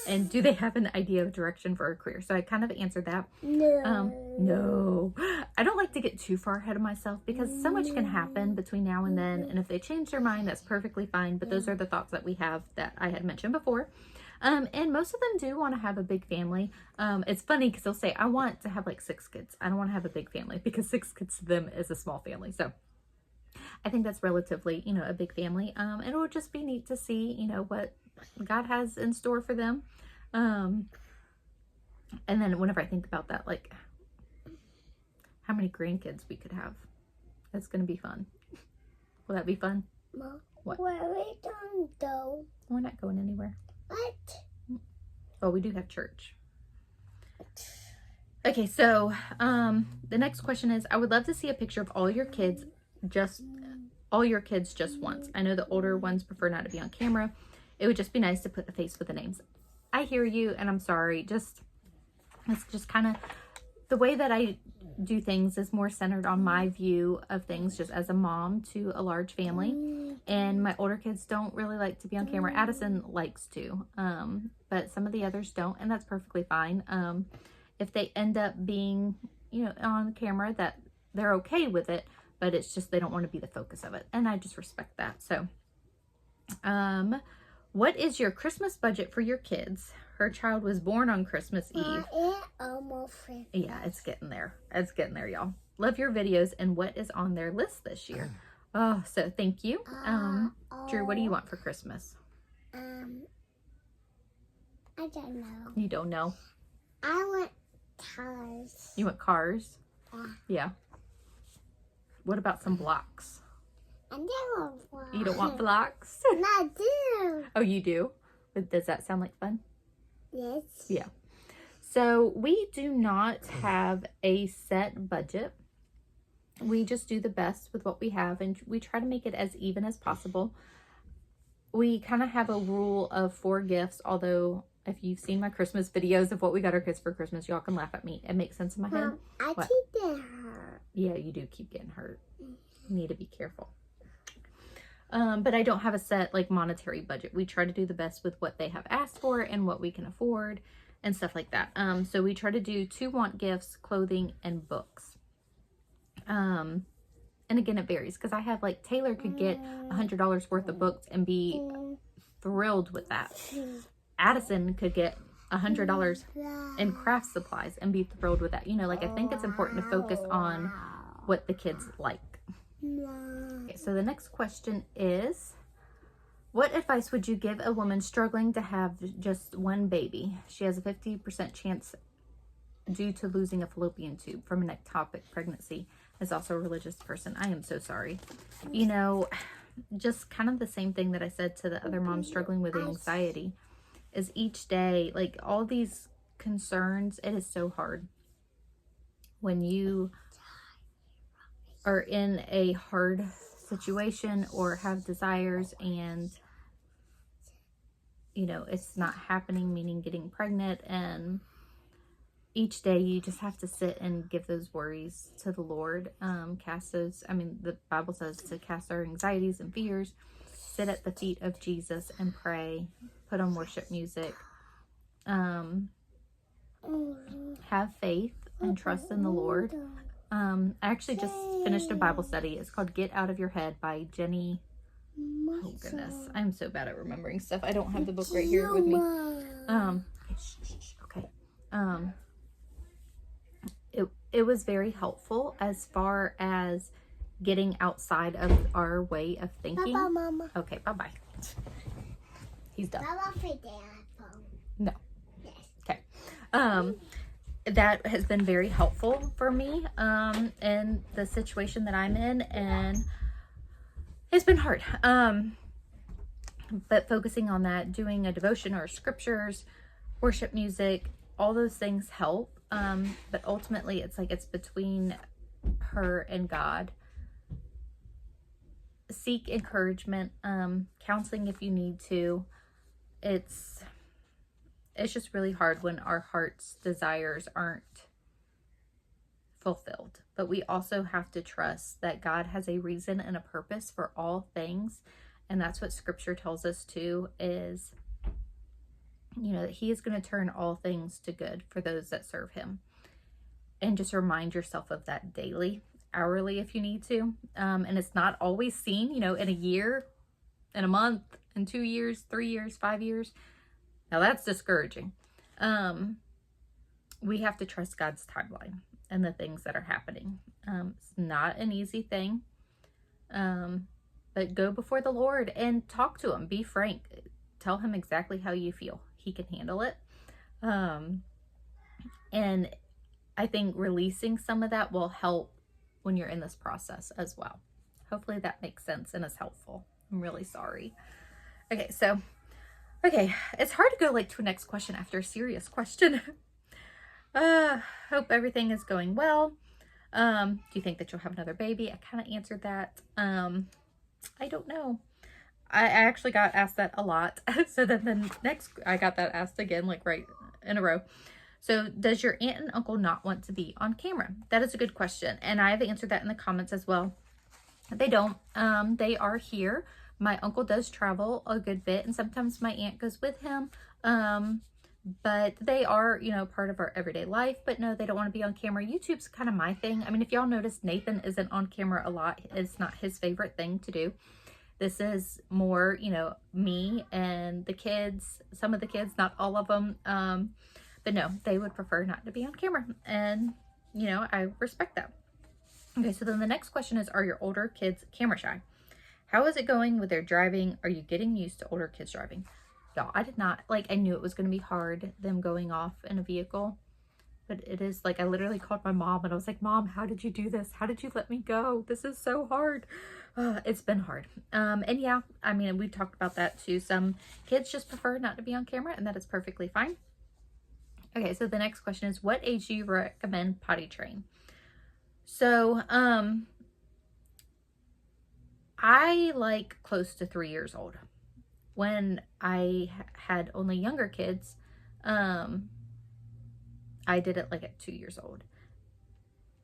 And do they have an idea of direction for a career? So I kind of answered that. No. No. I don't like to get too far ahead of myself because so much can happen between now and then. And if they change their mind, that's perfectly fine. But those are the thoughts that we have that I had mentioned before. And most of them do want to have a big family. It's funny because they'll say, I want to have like 6 kids. I don't want to have a big family, because 6 kids to them is a small family. So I think that's relatively, a big family. And it would just be neat to see, what God has in store for them. And then whenever I think about that, like how many grandkids we could have, that's going to be fun. Will that be fun? Mom, What? where are we going though? We're not going anywhere. What? Oh, we do have church. Okay, so the next question is, I would love to see a picture of all your kids just once. I know the older ones prefer not to be on camera. It would just be nice to put the face with the names. I hear you, and I'm sorry. It's just kind of the way that I do things is more centered on my view of things just as a mom to a large family. And my older kids don't really like to be on camera. Addison likes to, but some of the others don't, and that's perfectly fine. If they end up being, on camera, that they're okay with it, but it's just they don't want to be the focus of it, and I just respect that. So, What is your Christmas budget for your kids? Her child was born on Christmas Eve. Yeah, it's getting there. It's getting there, y'all. Love your videos and what is on their list this year. Oh, so thank you. Drew, what do you want for Christmas? I don't know. You don't know? I want cars. You want cars? Yeah. Yeah. What about some blocks? I don't want blocks. You don't want blocks? No, I do. Oh, you do? But does that sound like fun? Yes. Yeah. So we do not have a set budget. We just do the best with what we have, and we try to make it as even as possible. We kind of have a rule of 4 gifts, although if you've seen my Christmas videos of what we got our kids for Christmas, y'all can laugh at me. It makes sense in my head. I What? keep getting hurt. Yeah, you do keep getting hurt. You need to be careful. But I don't have a set like monetary budget. We try to do the best with what they have asked for and what we can afford and stuff like that. So we try to do 2 want gifts, clothing, and books. And again, it varies because I have like Taylor could get $100 worth of books and be thrilled with that. Addison could get $100 in craft supplies and be thrilled with that. You know, like I think it's important to focus on what the kids like. Okay, so the next question is, what advice would you give a woman struggling to have just one baby? She has a 50% chance due to losing a fallopian tube from an ectopic pregnancy. Is also a religious person. I am so sorry. You know, just kind of the same thing that I said to the other mom struggling with anxiety is each day, like all these concerns, it is so hard when you are in a hard situation or have desires and, you know, it's not happening, meaning getting pregnant, and each day you just have to sit and give those worries to the Lord. Cast those, I mean, the Bible says to cast our anxieties and fears, sit at the feet of Jesus and pray, put on worship music, have faith and trust in the Lord. I actually just finished a Bible study. It's called Get Out of Your Head by Jenny. Oh goodness, I'm so bad at remembering stuff. I don't have the book right here with me. Okay. It was very helpful as far as getting outside of our way of thinking. Bye-bye, Mama. Okay, bye-bye. He's done. Bye-bye for the iPhone. No. Yes. Okay. That has been very helpful for me in the situation that I'm in, and it's been hard. But focusing on that, doing a devotion or scriptures, worship music, all those things help. But ultimately it's like it's between her and God. Seek encouragement, counseling if you need to. It's just really hard when our heart's desires aren't fulfilled. But we also have to trust that God has a reason and a purpose for all things. And that's what scripture tells us too, is, you know, that he is going to turn all things to good for those that serve him. And just remind yourself of that daily, hourly if you need to. And it's not always seen, you know, in a year, in a month, in 2 years, 3 years, 5 years. Now that's discouraging. We have to trust God's timeline and the things that are happening. It's not an easy thing. But go before the Lord and talk to him. Be frank. Tell him exactly how you feel. He can handle it. And I think releasing some of that will help when you're in this process as well. Hopefully that makes sense and is helpful. I'm really sorry. Okay, so, it's hard to go like to a next question after a serious question. Hope everything is going well. Do you think that you'll have another baby? I kind of answered that. I don't know. I actually got asked that a lot. So then the next, I got that asked again, like right in a row. So does your aunt and uncle not want to be on camera? That is a good question. And I have answered that in the comments as well. They don't. They are here. My uncle does travel a good bit, and sometimes my aunt goes with him. But they are, you know, part of our everyday life. But no, they don't want to be on camera. YouTube's kind of my thing. I mean, if y'all notice, Nathan isn't on camera a lot. It's not his favorite thing to do. This is more, you know, me and the kids, some of the kids, not all of them. But no, they would prefer not to be on camera. And, you know, I respect that. Okay, so then the next question is, are your older kids camera shy? How is it going with their driving? Are you getting used to older kids driving? Y'all, I did not, like, I knew it was going to be hard, them going off in a vehicle. But it is, like, I literally called my mom and I was like, Mom, how did you do this? How did you let me go? This is so hard. It's been hard. And yeah, I mean, we talked about that too. Some kids just prefer not to be on camera, and that is perfectly fine. Okay, so the next question is, what age do you recommend potty train? So, I like close to 3 years old. When I had only younger kids, I did it like at 2 years old.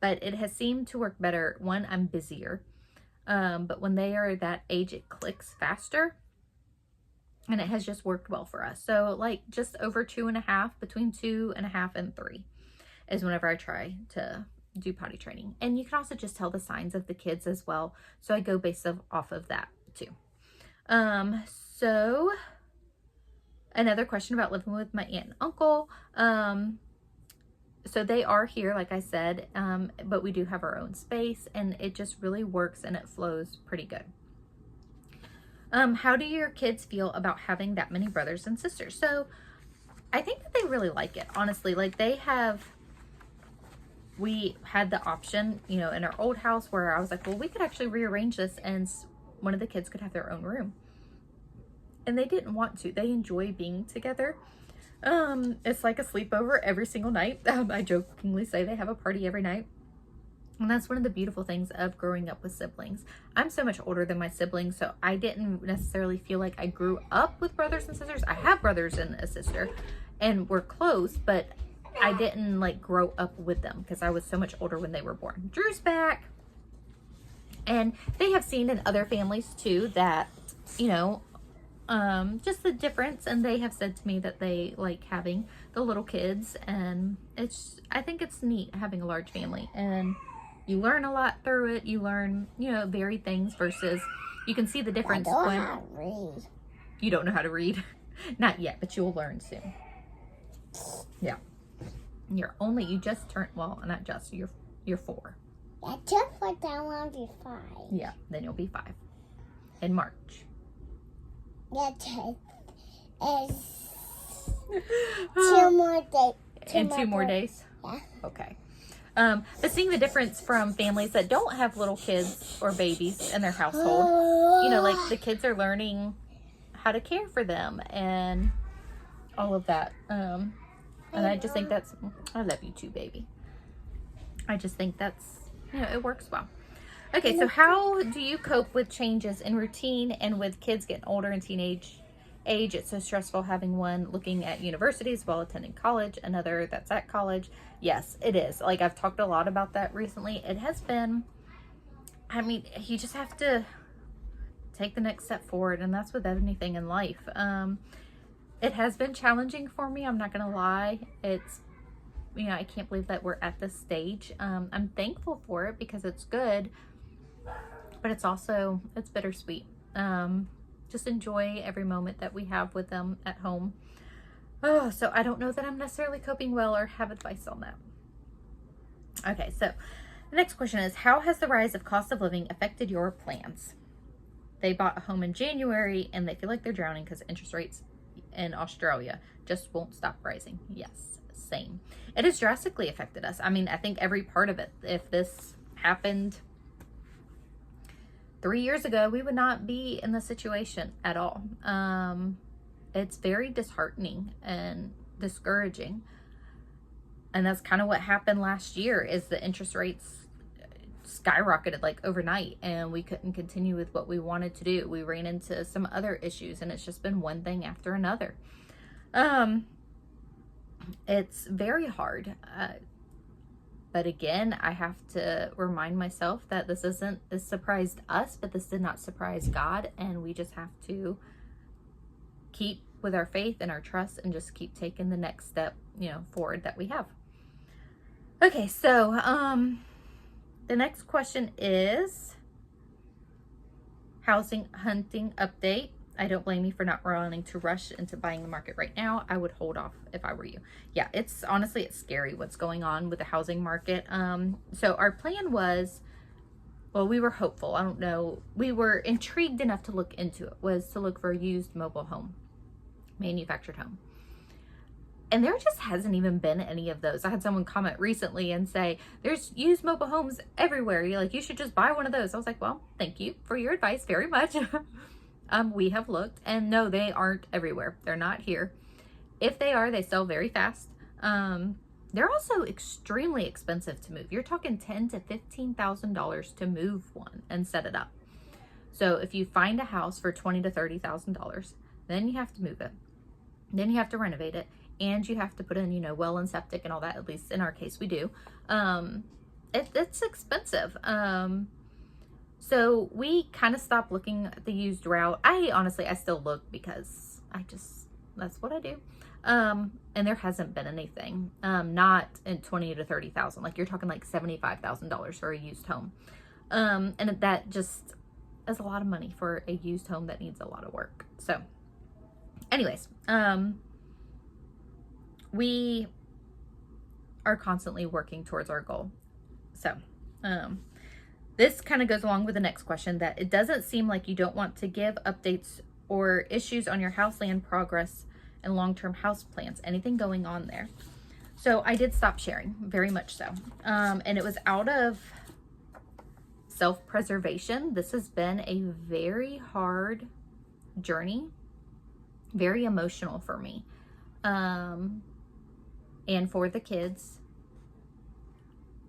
But it has seemed to work better. One, I'm busier. But when they are that age, it clicks faster. And it has just worked well for us. So like just over 2.5, between 2.5 and 3 is whenever I try to do potty training. And you can also just tell the signs of the kids as well. So I go based off of that too. So another question about living with my aunt and uncle. So they are here, like I said, but we do have our own space, and it just really works and it flows pretty good. How do your kids feel about having that many brothers and sisters? So I think that they really like it, honestly. Like we had the option, you know, in our old house where I was like, well, we could actually rearrange this and one of the kids could have their own room. And they didn't want to. They enjoy being together. It's like a sleepover every single night. I jokingly say they have a party every night. And that's one of the beautiful things of growing up with siblings. I'm so much older than my siblings, so I didn't necessarily feel like I grew up with brothers and sisters. I have brothers and a sister, and we're close, but I didn't like grow up with them because I was so much older when they were born. Drew's back. And they have seen in other families too that, you know, just the difference, and they have said to me that they like having the little kids, and I think it's neat having a large family, and you learn a lot through it. You learn, you know, varied things versus you can see the difference when you don't know how to read. Not yet, but you'll learn soon. Yeah. You just turned, well, not just, you're 4. I just put that one be 5. Yeah, then you'll be 5 in March. It's 2 more days. In 2 more days? Yeah. Okay. But seeing the difference from families that don't have little kids or babies in their household, you know, like the kids are learning how to care for them and all of that. And I just think I love you too, baby. I just think that's, you know, it works well. Okay, so how do you cope with changes in routine and with kids getting older and teenage age? It's so stressful having one looking at universities while attending college, another that's at college. Yes, it is. Like, I've talked a lot about that recently. It has been, I mean, you just have to take the next step forward, and that's with anything in life. It has been challenging for me. I'm not going to lie. It's, you know, I can't believe that we're at this stage. I'm thankful for it because it's good, but it's also, it's bittersweet. Just enjoy every moment that we have with them at home. Oh, so I don't know that I'm necessarily coping well or have advice on that. Okay, so the next question is, how has the rise of cost of living affected your plans? They bought a home in January and they feel like they're drowning because interest rates in Australia just won't stop rising. Yes, same. It has drastically affected us. I mean, I think every part of it. If this happened 3 years ago, we would not be in this situation at all. It's very disheartening and discouraging. And that's kind of what happened last year, is the interest rates skyrocketed like overnight, and we couldn't continue with what we wanted to do. We ran into some other issues, and it's just been one thing after another. It's very hard. But again, I have to remind myself that this surprised us, but this did not surprise God. And we just have to keep with our faith and our trust and just keep taking the next step, you know, forward that we have. Okay, so the next question is, Housing hunting update. I don't blame you for not wanting to rush into buying the market right now. I would hold off if I were you. Yeah, it's honestly, it's scary what's going on with the housing market. So our plan was, well, we were hopeful. I don't know. We were intrigued enough to look into it, was to look for a used mobile home, manufactured home. And there just hasn't even been any of those. I had someone comment recently and say, there's used mobile homes everywhere. You're like, you should just buy one of those. I was like, well, thank you for your advice very much. We have looked, and no, they aren't everywhere. They're not here. If they are, they sell very fast. They're also extremely expensive to move. You're talking $10,000 to $15,000 to move one and set it up. So if you find a house for $20,000 to $30,000, then you have to move it. Then you have to renovate it. And you have to put in, you know, well and septic and all that. At least in our case, we do. It's expensive. So we kind of stopped looking at the used route. I still look because that's what I do. And there hasn't been anything, not in 20 to 30,000. Like you're talking like $75,000 for a used home. And that just is a lot of money for a used home that needs a lot of work. So anyways, we are constantly working towards our goal. So, this kind of goes along with the next question, that it doesn't seem like you don't want to give updates or issues on your house land progress and long-term house plans. Anything going on there? So I did stop sharing, very much so. And it was out of self-preservation. This has been a very hard journey, very emotional for me. And for the kids.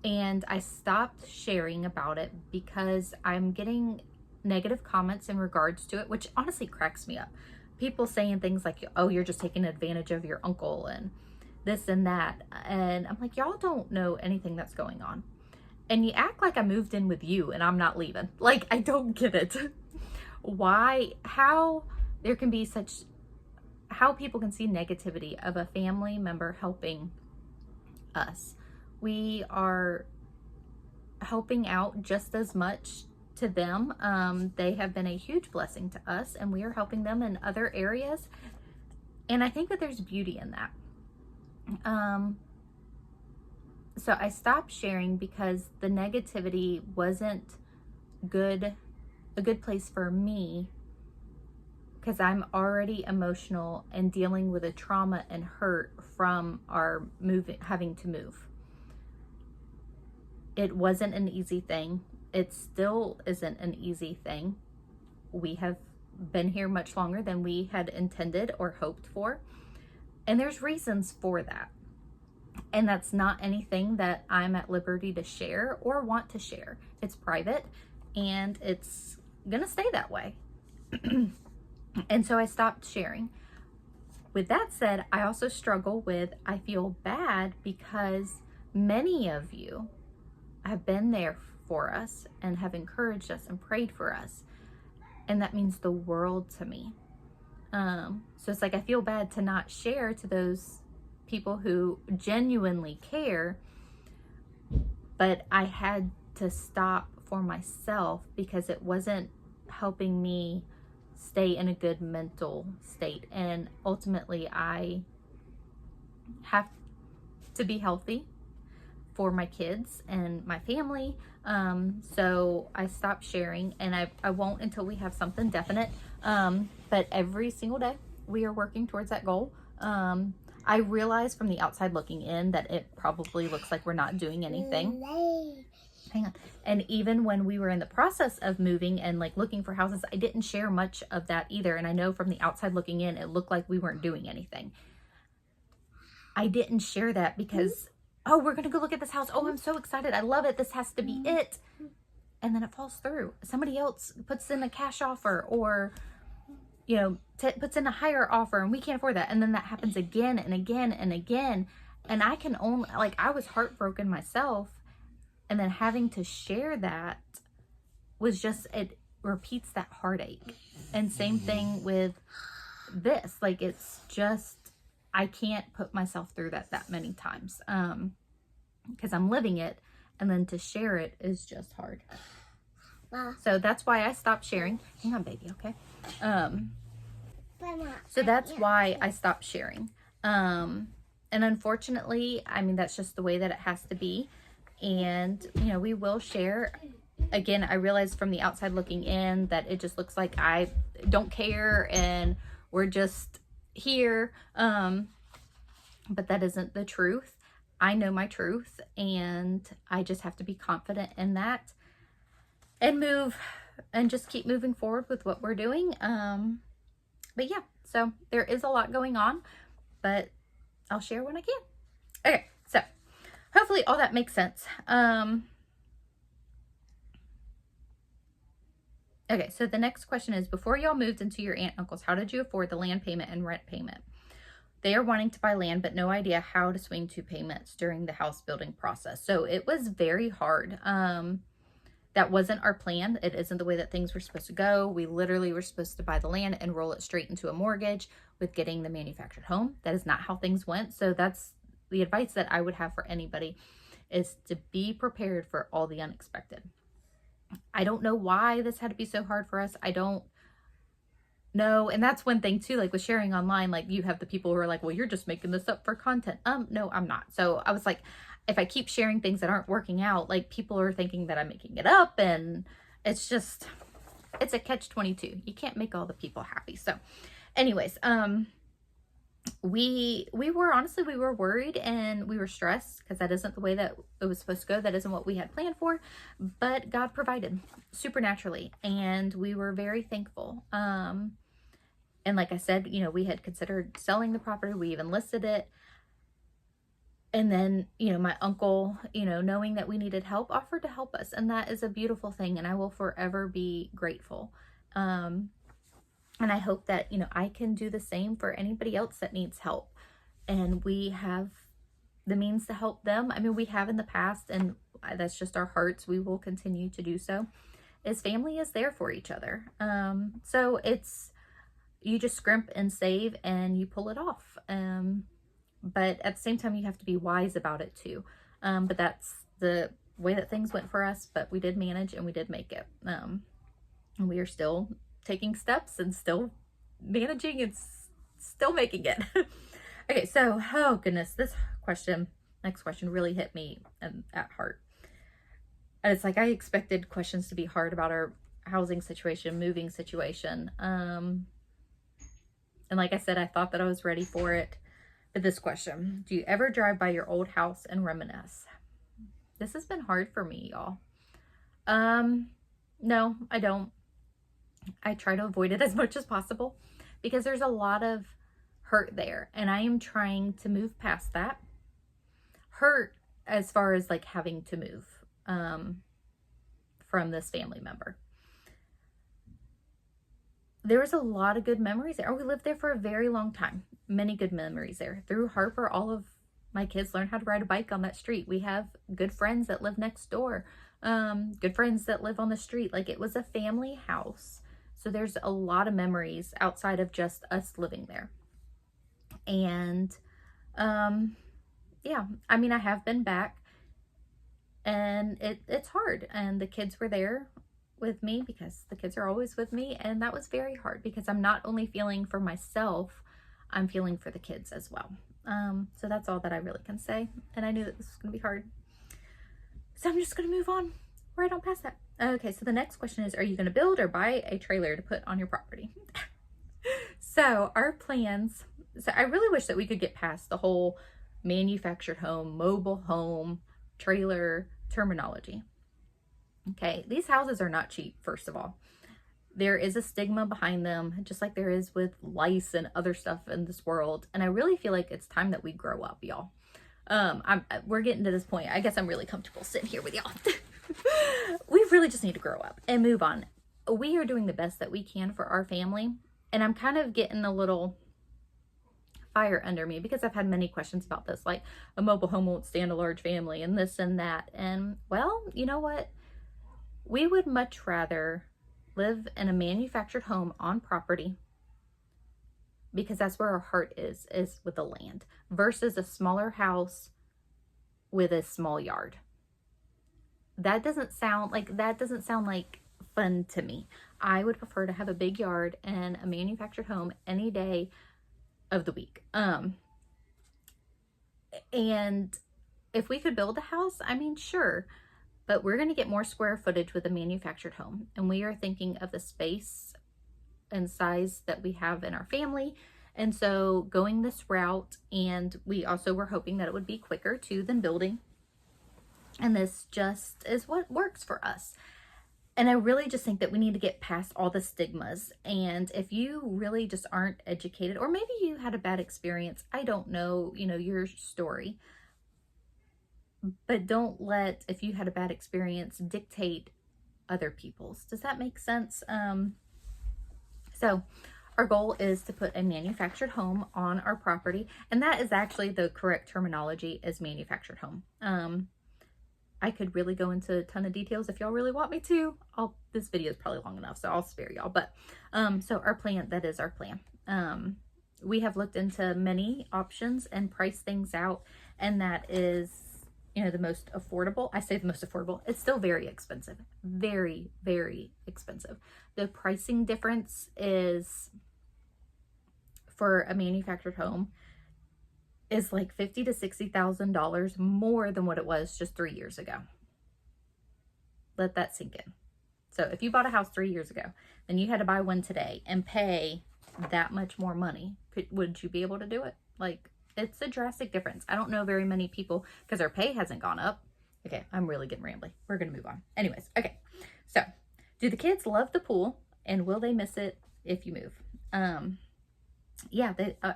And I stopped sharing about it because I'm getting negative comments in regards to it, which honestly cracks me up. People saying things like, oh, you're just taking advantage of your uncle and this and that. And I'm like, y'all don't know anything that's going on. And you act like I moved in with you and I'm not leaving. Like, I don't get it. Why, how there can be such, how people can see negativity of a family member helping us. We are helping out just as much to them. They have been a huge blessing to us, and we are helping them in other areas. And I think that there's beauty in that. So I stopped sharing because the negativity wasn't a good place for me, because I'm already emotional and dealing with a trauma and hurt from our having to move. It wasn't an easy thing. It still isn't an easy thing. We have been here much longer than we had intended or hoped for. And there's reasons for that. And that's not anything that I'm at liberty to share or want to share. It's private and it's gonna stay that way. And so I stopped sharing. With that said, I also struggle with, I feel bad because many of you have been there for us and have encouraged us and prayed for us. And that means the world to me. So it's like, I feel bad to not share to those people who genuinely care, but I had to stop for myself because it wasn't helping me stay in a good mental state. And ultimately I have to be healthy for my kids and my family. So I stopped sharing, and I won't until we have something definite. But every single day we are working towards that goal. I realize from the outside looking in that it probably looks like we're not doing anything. Hang on. And even when we were in the process of moving and like looking for houses, I didn't share much of that either. And I know from the outside looking in, it looked like we weren't doing anything. I didn't share that because, oh, we're going to go look at this house. Oh, I'm so excited. I love it. This has to be it. And then it falls through. Somebody else puts in a cash offer or, you know, puts in a higher offer and we can't afford that. And then that happens again and again and again. And I can only, like, I was heartbroken myself. And then having to share that was just, it repeats that heartache. And same thing with this. Like, it's just, I can't put myself through that many times. Because I'm living it. And then to share it is just hard. So that's why I stopped sharing. Hang on, baby, okay? So that's why I stopped sharing. And unfortunately, I mean, that's just the way that it has to be. And, you know, we will share. Again, I realize from the outside looking in that it just looks like I don't care and we're just here. But that isn't the truth. I know my truth, and I just have to be confident in that and move and just keep moving forward with what we're doing. But yeah, so there is a lot going on, but I'll share when I can. Okay, so hopefully all that makes sense. Okay, so the next question is, before y'all moved into your aunt and uncle's, how did you afford the land payment and rent payment? They are wanting to buy land, but no idea how to swing two payments during the house building process. So it was very hard. That wasn't our plan. It isn't the way that things were supposed to go. We literally were supposed to buy the land and roll it straight into a mortgage with getting the manufactured home. That is not how things went. So that's the advice that I would have for anybody, is to be prepared for all the unexpected. I don't know why this had to be so hard for us. I don't know. And that's one thing too, like with sharing online, like you have the people who are like, well, you're just making this up for content. No, I'm not. So I was like, if I keep sharing things that aren't working out, like people are thinking that I'm making it up, and it's just, it's a catch-22. You can't make all the people happy. So anyways, we were, honestly, we were worried and we were stressed because that isn't the way that it was supposed to go. That isn't what we had planned for, but God provided supernaturally, and we were very thankful. And like I said, you know, we had considered selling the property. We even listed it. And then, you know, my uncle, you know, knowing that we needed help, offered to help us. And that is a beautiful thing. And I will forever be grateful. And I hope that, you know, I can do the same for anybody else that needs help. And we have the means to help them. I mean, we have in the past, and that's just our hearts. We will continue to do so. As family is there for each other. So it's, you just scrimp and save and you pull it off. But at the same time, you have to be wise about it too. But that's the way that things went for us, but we did manage and we did make it. And we are still taking steps and still managing and still making it. Okay, so, oh goodness, this question, next question really hit me at heart. And it's like, I expected questions to be hard about our housing situation, moving situation. And like I said, I thought that I was ready for it. But this question, do you ever drive by your old house and reminisce? This has been hard for me, y'all. No, I don't. I try to avoid it as much as possible because there's a lot of hurt there. And I am trying to move past that. Hurt as far as like having to move from this family member. There was a lot of good memories there. We lived there for a very long time. Many good memories there. Through Harper, all of my kids learned how to ride a bike on that street. We have good friends that live next door. Good friends that live on the street. Like, it was a family house. So there's a lot of memories outside of just us living there. And, yeah, I mean, I have been back and it's hard. And the kids were there with me because the kids are always with me. And that was very hard because I'm not only feeling for myself, I'm feeling for the kids as well. So that's all that I really can say. And I knew that this was going to be hard. So I'm just going to move on right on past that. Okay, so the next question is, are you going to build or buy a trailer to put on your property? So our plans, so I really wish that we could get past the whole manufactured home, mobile home, trailer terminology. Okay, these houses are not cheap, first of all. There is a stigma behind them, just like there is with lice and other stuff in this world. And I really feel like it's time that we grow up, y'all. We're getting to this point. I guess I'm really comfortable sitting here with y'all. We really just need to grow up and move on. We are doing the best that we can for our family. And I'm kind of getting a little fire under me because I've had many questions about this. Like, a mobile home won't stand a large family and this and that. And, well, you know what? We would much rather live in a manufactured home on property, because that's where our heart is with the land, versus a smaller house with a small yard. That doesn't sound like fun to me. I would prefer to have a big yard and a manufactured home any day of the week. And if we could build a house, I mean, sure, but we're going to get more square footage with a manufactured home. And we are thinking of the space and size that we have in our family. And so going this route, and we also were hoping that it would be quicker too than building. And this just is what works for us. And I really just think that we need to get past all the stigmas. And if you really just aren't educated, or maybe you had a bad experience, I don't know, your story. But don't let, if you had a bad experience, dictate other people's. Does that make sense? So our goal is to put a manufactured home on our property. And that is actually the correct terminology, is manufactured home. I could really go into a ton of details if y'all really want me to. This video is probably long enough, so I'll spare y'all. But so our plan, that is our plan. We have looked into many options and priced things out, and that is, the most affordable. I say the most affordable. It's still very expensive. Very, very expensive. The pricing difference is, for a manufactured home, is like $50,000 to $60,000 more than what it was just 3 years ago. Let that sink in. So if you bought a house 3 years ago, then you had to buy one today and pay that much more money. Would you be able to do it? Like, it's a drastic difference. I don't know very many people, because their pay hasn't gone up. Okay, I'm really getting rambly. We're going to move on. Anyways, okay. So, do the kids love the pool, and will they miss it if you move? Yeah,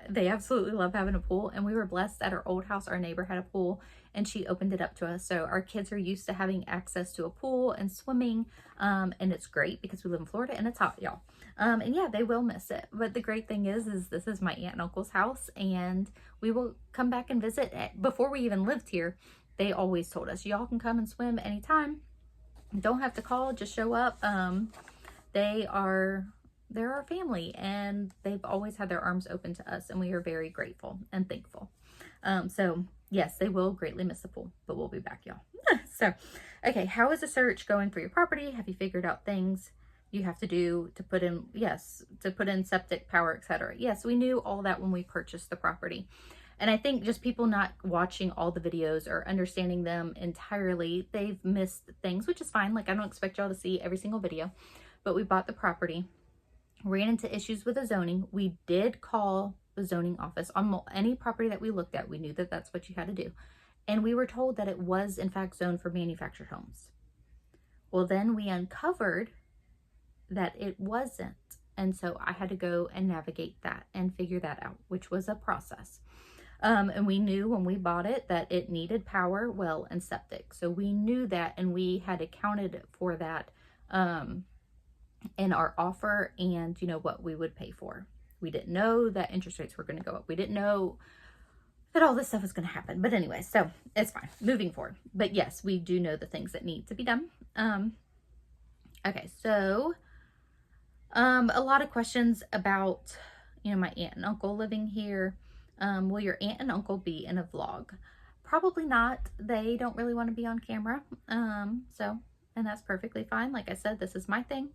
they absolutely love having a pool, and we were blessed at our old house. Our neighbor had a pool, and she opened it up to us. So our kids are used to having access to a pool and swimming, and it's great because we live in Florida and it's hot, y'all. And yeah, they will miss it. But the great thing is this is my aunt and uncle's house, and we will come back and visit. Before we even lived here, they always told us, y'all can come and swim anytime. Don't have to call, just show up. They're our family, and they've always had their arms open to us, and we are very grateful and thankful. So yes, they will greatly miss the pool, but we'll be back, y'all. So, okay, how is the search going for your property? Have you figured out things you have to do to put in septic, power, etc.? Yes, we knew all that when we purchased the property. And I think just people not watching all the videos or understanding them entirely, they've missed things, which is fine. Like, I don't expect y'all to see every single video, but we bought the property, ran into issues with the zoning. We did call the zoning office on any property that we looked at. We knew that that's what you had to do. And we were told that it was in fact zoned for manufactured homes. Well, then we uncovered that it wasn't. And so I had to go and navigate that and figure that out, which was a process. And we knew when we bought it that it needed power, well, and septic. So we knew that, and we had accounted for that in our offer, and what we would pay for. We didn't know that interest rates were going to go up. We didn't know that all this stuff was going to happen. But anyway, so it's fine moving forward. But yes, we do know the things that need to be done. Okay, so a lot of questions about my aunt and uncle living here. Will your aunt and uncle be in a vlog? Probably not. They don't really want to be on camera. And that's perfectly fine. Like I said, this is my thing.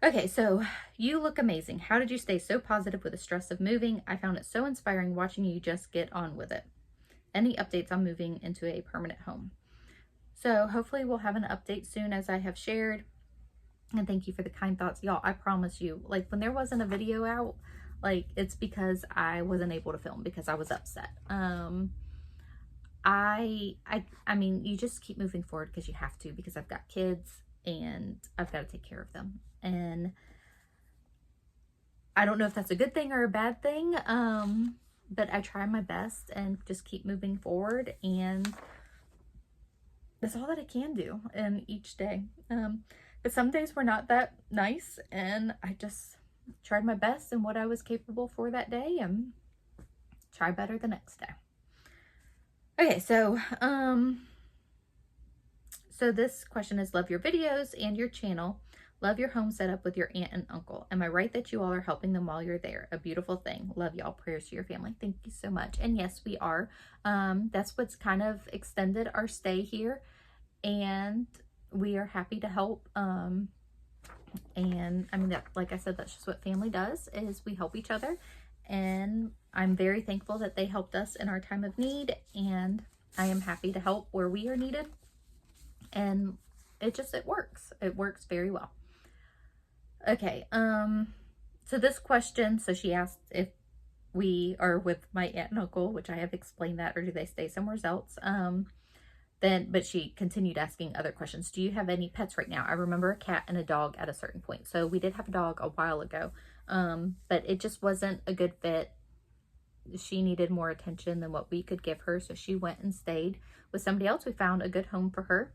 Okay, so you look amazing. How did you stay so positive with the stress of moving? I found it so inspiring watching you just get on with it. Any updates on moving into a permanent home? So hopefully we'll have an update soon, as I have shared. And thank you for the kind thoughts. Y'all, I promise you, like, when there wasn't a video out, like, it's because I wasn't able to film because I was upset. I mean, you just keep moving forward because you have to, because I've got kids and I've got to take care of them. And I don't know if that's a good thing or a bad thing, but I try my best and just keep moving forward, and that's all that I can do in each day. But some days were not that nice, and I just tried my best in what I was capable for that day and try better the next day. Okay, so this question is, love your videos and your channel. Love your home setup with your aunt and uncle. Am I right that you all are helping them while you're there? A beautiful thing. Love y'all. Prayers to your family. Thank you so much. And yes, we are. That's what's kind of extended our stay here. And we are happy to help And I mean, that, like I said, that's just what family does, is we help each other. And I'm very thankful that they helped us in our time of need, and I am happy to help where we are needed. And it works. It works very well. Okay, so this question, so she asked if we are with my aunt and uncle, which I have explained that, or do they stay somewhere else? But she continued asking other questions. Do you have any pets right now? I remember a cat and a dog at a certain point. So we did have a dog a while ago, but it just wasn't a good fit. She needed more attention than what we could give her. So she went and stayed with somebody else. We found a good home for her.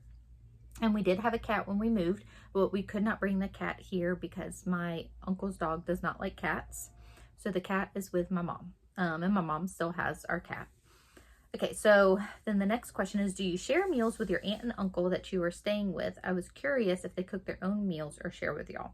And we did have a cat when we moved, but we could not bring the cat here because my uncle's dog does not like cats. So the cat is with my mom, and my mom still has our cat. Okay, so then the next question is, do you share meals with your aunt and uncle that you are staying with? I was curious if they cook their own meals or share with y'all.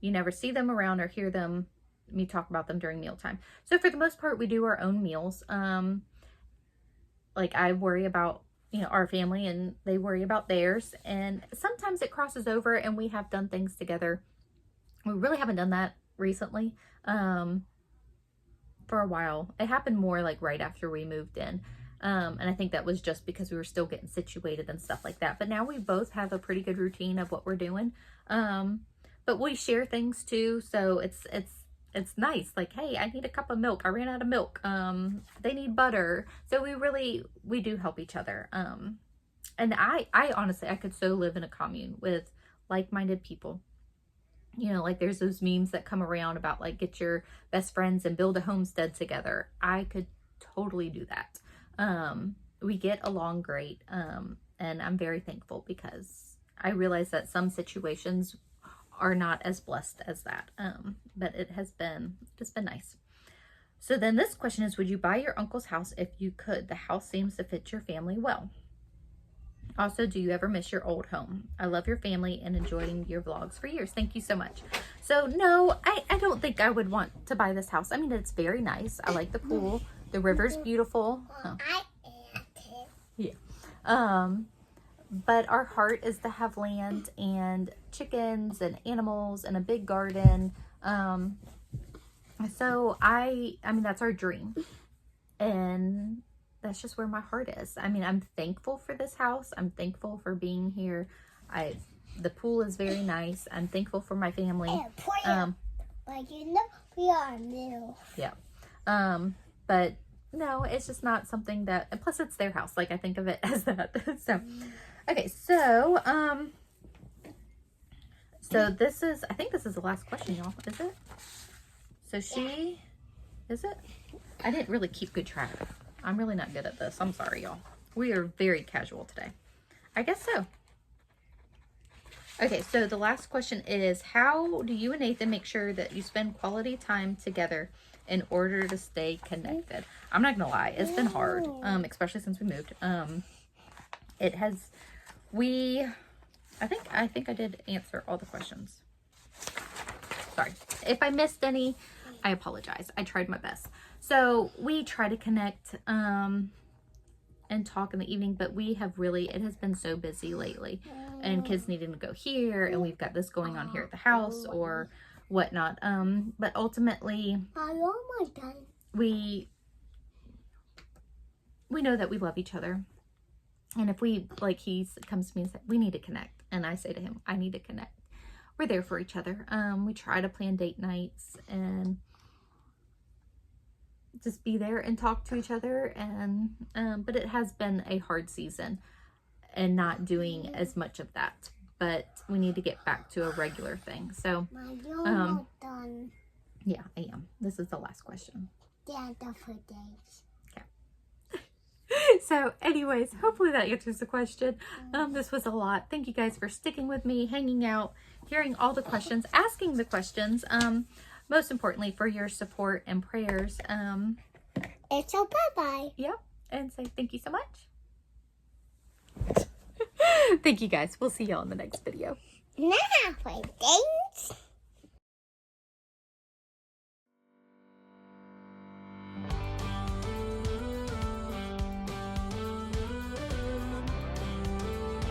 You never see them around or hear me talk about them during mealtime. So for the most part, we do our own meals. Like I worry about, our family, and they worry about theirs. And sometimes it crosses over and we have done things together. We really haven't done that recently. For a while. It happened more like right after we moved in. And I think that was just because we were still getting situated and stuff like that. But now we both have a pretty good routine of what we're doing. But we share things too. So it's nice. Like, hey, I need a cup of milk. I ran out of milk. They need butter. So we do help each other. And I honestly, I could so live in a commune with like-minded people. Like there's those memes that come around about like get your best friends and build a homestead together. I could totally do that. We get along great. And I'm very thankful because I realize that some situations are not as blessed as that. But it's been nice. So then this question is, would you buy your uncle's house if you could? The house seems to fit your family well. Also, do you ever miss your old home? I love your family and enjoying your vlogs for years. Thank you so much. So no, I don't think I would want to buy this house. I mean, it's very nice. I like the pool. The river's beautiful. Oh. Yeah. But our heart is to have land and chickens and animals and a big garden. So I mean, that's our dream. And that's just where my heart is. I mean, I'm thankful for this house. I'm thankful for being here. The pool is very nice. I'm thankful for my family. Like, we are new. Yeah. But no, it's just not something that, and plus it's their house. Like I think of it as that. So, okay. So, I think this is the last question, y'all. Is it? So is it? I didn't really keep good track. I'm really not good at this. I'm sorry, y'all. We are very casual today. I guess so. Okay, so the last question is, how do you and Nathan make sure that you spend quality time together in order to stay connected? I'm not gonna lie, it's been hard, especially since we moved. I think I did answer all the questions. Sorry. If I missed any, I apologize. I tried my best. So we try to connect and talk in the evening, but it has been so busy lately, and kids needing to go here, and we've got this going on here at the house or whatnot. But ultimately, we know that we love each other. And if he comes to me and says, we need to connect, and I say to him, I need to connect, we're there for each other. We try to plan date nights and just be there and talk to each other. And but it has been a hard season and not doing as much of that, but we need to get back to a regular thing. So done. Yeah, I am. This is the last question. Yeah, for days. So anyways, hopefully that answers the question. This was a lot. Thank you guys for sticking with me, hanging out, hearing all the questions, asking the questions. Most importantly, for your support and prayers. It's a bye-bye. Yep. And say thank you so much. Thank you guys. We'll see y'all in the next video. Now for dates.